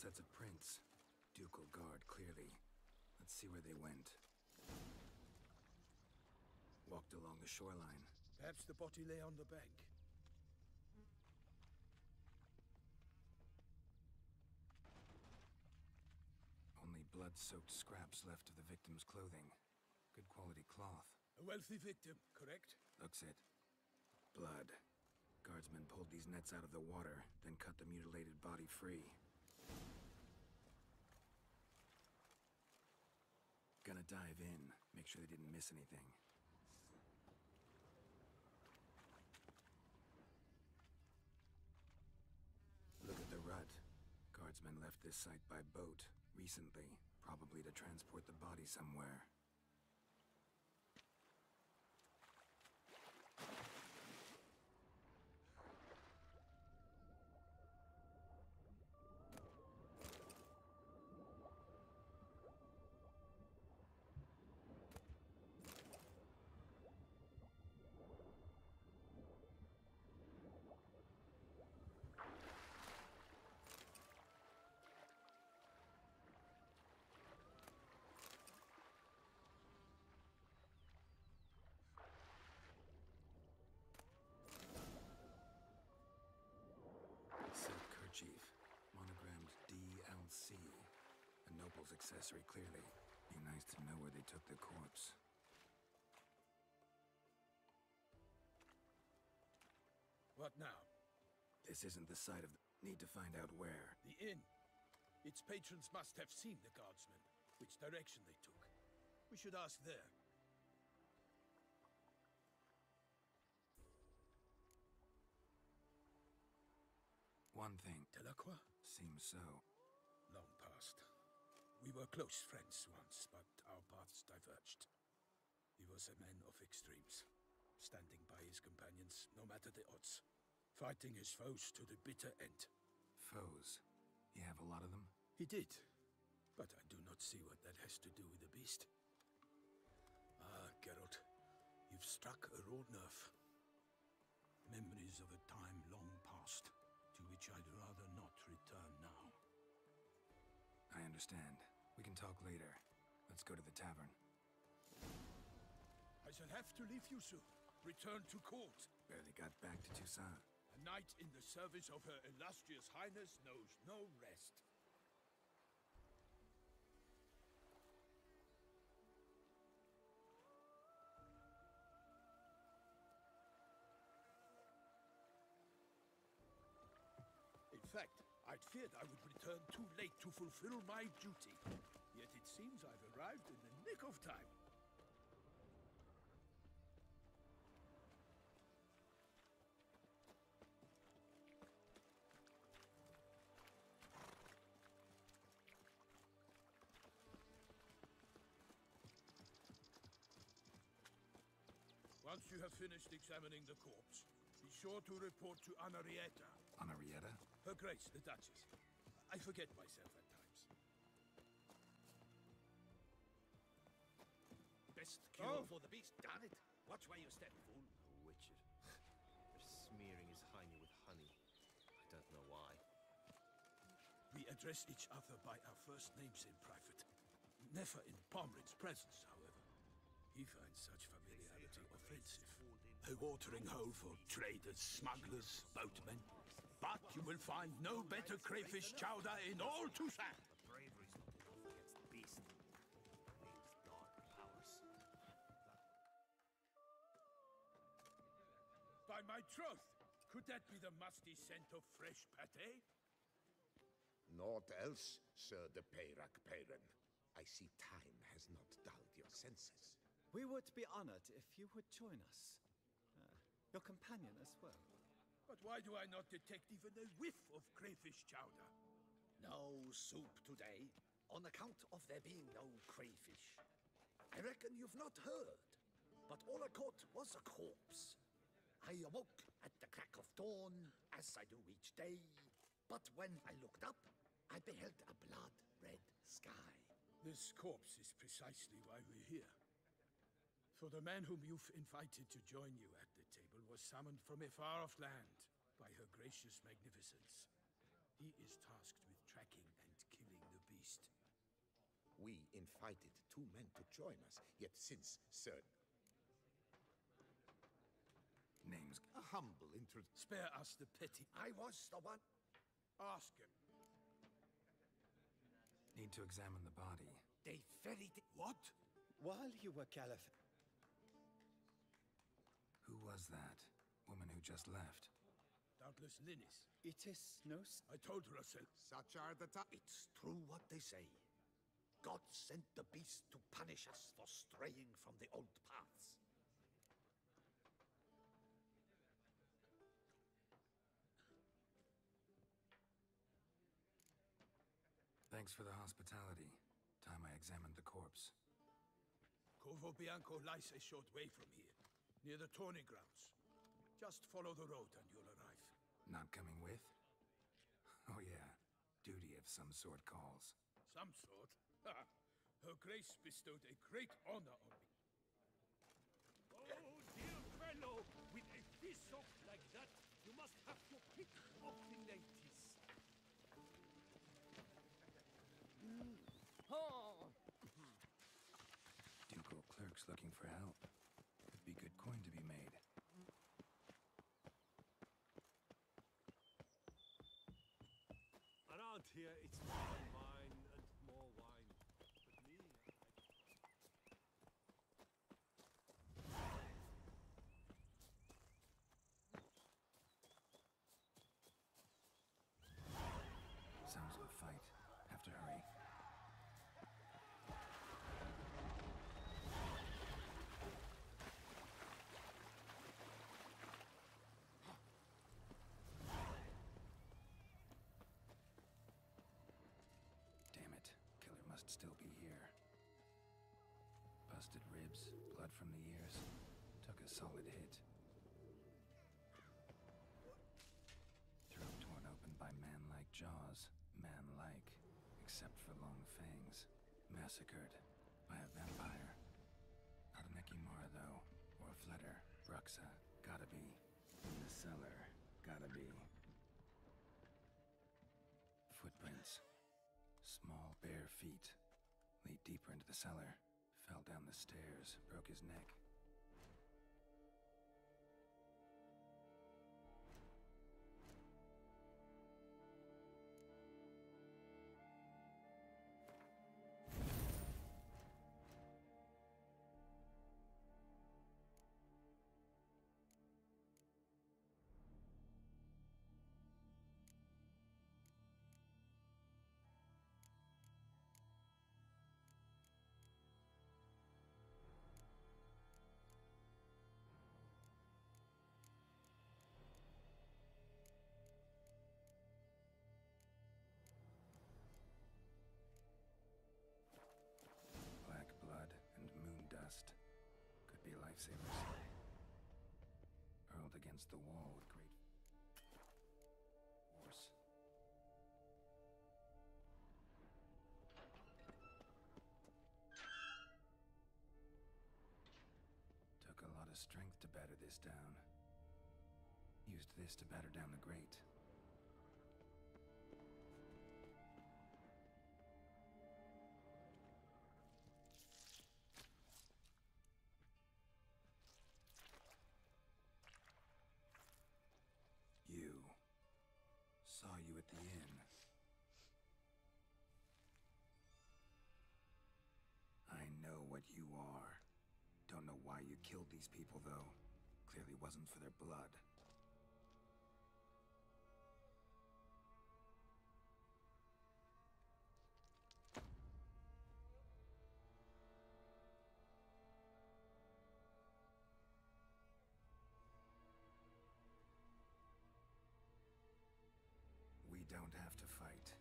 sets of prints. Ducal guard, clearly. Let's see where they went. Walked along the shoreline. Perhaps the body lay on the bank. Only blood-soaked scraps left of the victim's clothing. Good quality cloth. A wealthy victim, correct? Looks it. Blood. Guardsmen pulled these nets out of the water, then cut the mutilated body free. Gonna dive in, make sure they didn't miss anything. Look at the rut. Guardsmen left this site by boat recently, probably to transport the body somewhere. Chief, monogrammed DLC. A noble's accessory, clearly. Be nice to know where they took the corpse. What now? This isn't the site of the... Need to find out where. The inn. Its patrons must have seen the guardsmen, which direction they took. We should ask there. One thing. Delacroix? Seems so. Long past. We were close friends once, but our paths diverged. He was a man of extremes, standing by his companions, no matter the odds. Fighting his foes to the bitter end. Foes? You have a lot of them? He did. But I do not see what that has to do with the beast. Ah, Geralt, you've struck a raw nerve. Memories of a time long past, to which I'd rather not return now. I understand. We can talk later. Let's go to the tavern. I shall have to leave you soon. Return to court. Barely got back to Toussaint. A knight in the service of Her Illustrious Highness knows no rest. In fact, I'd feared I would return too late to fulfill my duty. Yet it seems I've arrived in the nick of time. Once you have finished examining the corpse, be sure to report to Anarietta. Anarietta? Her Grace, the Duchess. I forget myself at times. Best cure for the beast, darn it! Watch where you step, fool. Witcher. They're smearing his hiney with honey. I don't know why. We address each other by our first names in private. Never in Pomrin's presence, however. He finds such familiarity offensive. A watering hole for traders, smugglers, boatmen. But you will find no better crayfish chowder in all Toussaint. Bravery's not enough against the beast. Needs dark powers. By my troth, could that be the musty scent of fresh pâté? Naught else, Sir de Peyrac Peyren. I see time has not dulled your senses. We would be honored if you would join us. Your companion as well. But why do I not detect even a whiff of crayfish chowder? No soup today, on account of there being no crayfish. I reckon you've not heard, but all I caught was a corpse. I awoke at the crack of dawn, as I do each day, but when I looked up, I beheld a blood-red sky. This corpse is precisely why we're here. For the man whom you've invited to join you at the table was summoned from a far-off land by her gracious magnificence. He is tasked with tracking and beast. We invited 2 men to join us, yet since Sir... Name's... A humble intro... Spare us the pity. I was the one. Ask him. Need to examine the body. They ferried... What? While you were Caliph... Who was that? Woman who just left? Doubtless Linnis. It is no... I told her herself. Such are the times. It's true what they say. God sent the beast to punish us for straying from the old paths. Thanks for the hospitality. Time I examined the corpse. Corvo Bianco lies a short way from here, near the tourney grounds. Just follow the road and you'll arrive. Not coming with? Oh yeah, duty of some sort calls. Some sort? Ha! Her Grace bestowed a great honor on me. Oh, dear fellow, with a bishop like that, you must have to pick up the ladies. Ducal clerks looking for help. Could be good coin to be made. Around here, it's more wine and more wine. But me, Sounds of a fight. Have to hurry. Damn it. Killer must still be here. Busted ribs, blood from the ears. Took a solid hit. Throat torn open by man-like jaws. Man-like, except for long fangs. Massacred by a vampire. Not an Ekimara, though. Or a Fletter. Bruxa. Gotta be. In the cellar. Gotta be. Footprints. Small, bare feet. Lead deeper into the cellar. Fell down the stairs. Broke his neck. Black blood and moon dust. Could be lifesavers. Hurled against the wall with great force. Took a lot of strength to batter this down. Used this to batter down the grate. You. Saw you at the inn. I know what you are. Don't know why you killed these people, though. Clearly wasn't for their blood. We don't have to fight.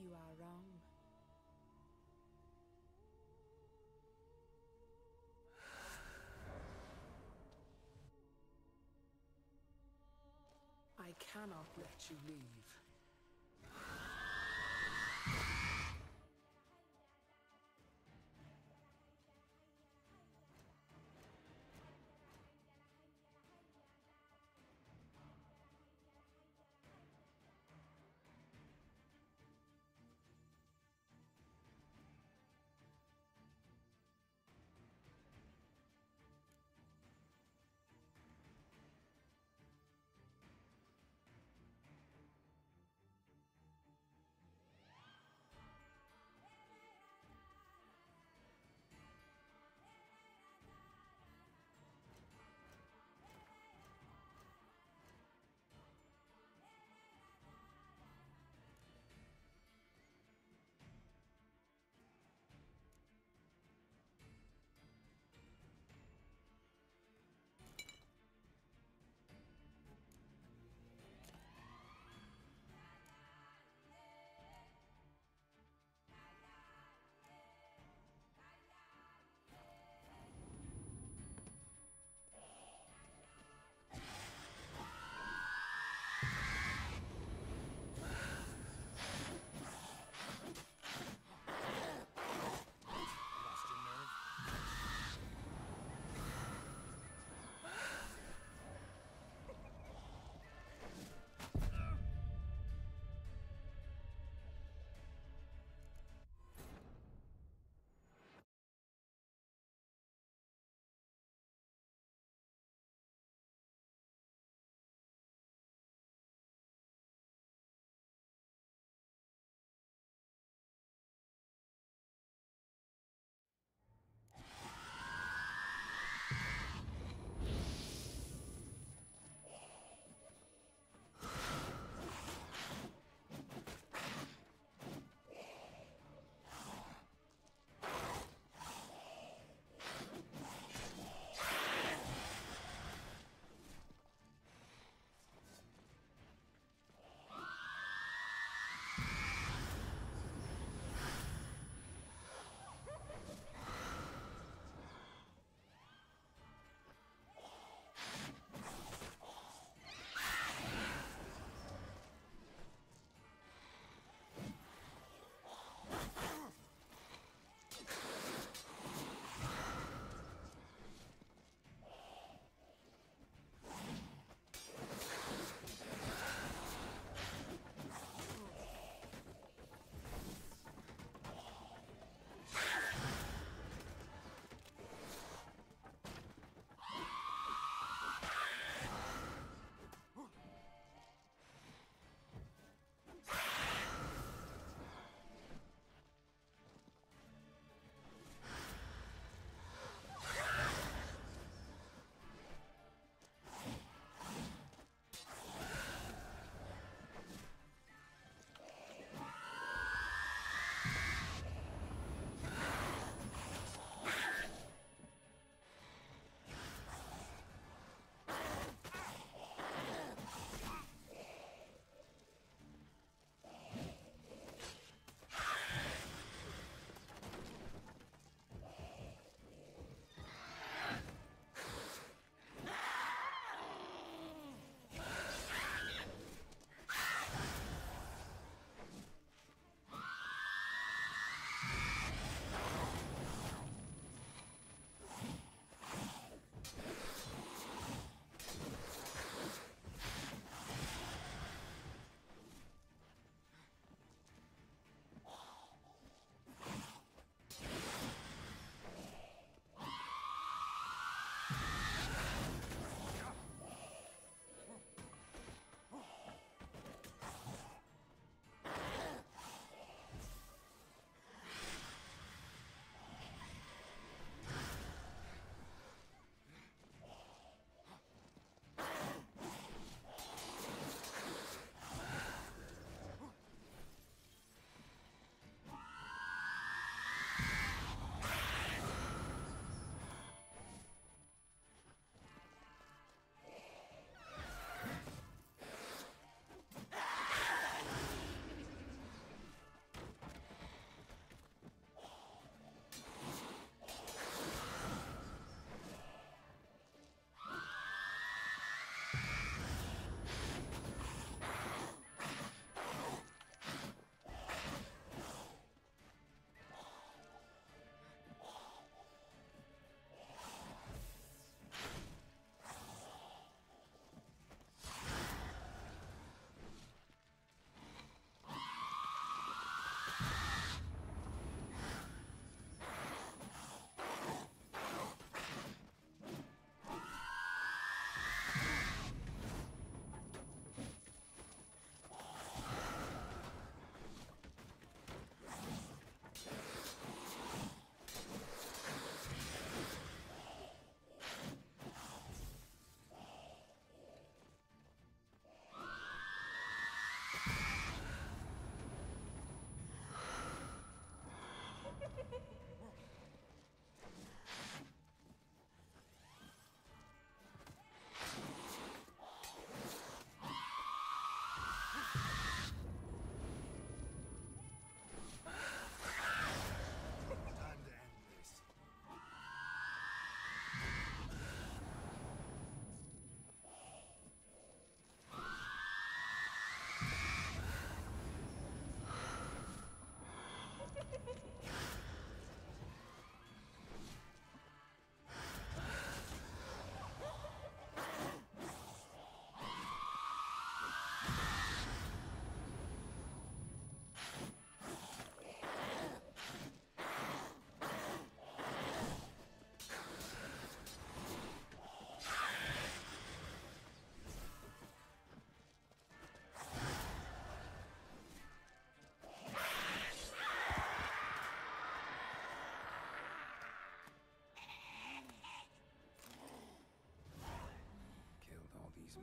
You are wrong. I cannot let you leave.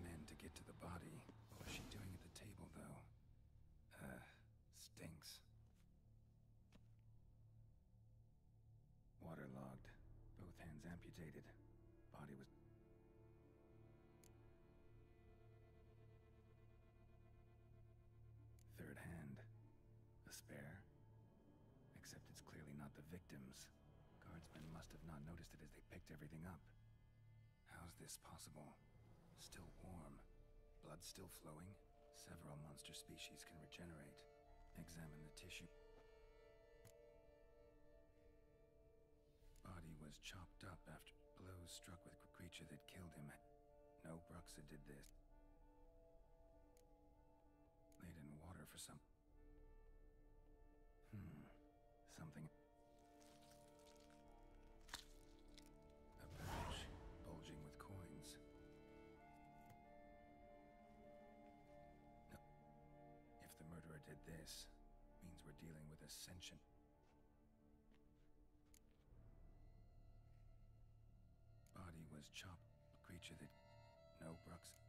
Men to get to the body. What was she doing at the table, though? Stinks. Waterlogged. Both hands amputated. Body was... Third hand. A spare. Except it's clearly not the victim's. Guardsmen must have not noticed it as they picked everything up. How's this possible? Still warm. Blood still flowing. Several monster species can regenerate. Examine the tissue. Body was chopped up after blows struck with creature that killed him. No Bruxa did this. Laid in water for some... Something... A pouch, bulging with coins. No. If the murderer did this, means we're dealing with a sentient... Body was chopped, creature that... No Bruxa...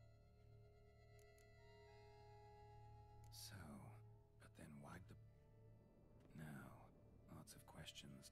So, but then why'd the... Now, lots of questions.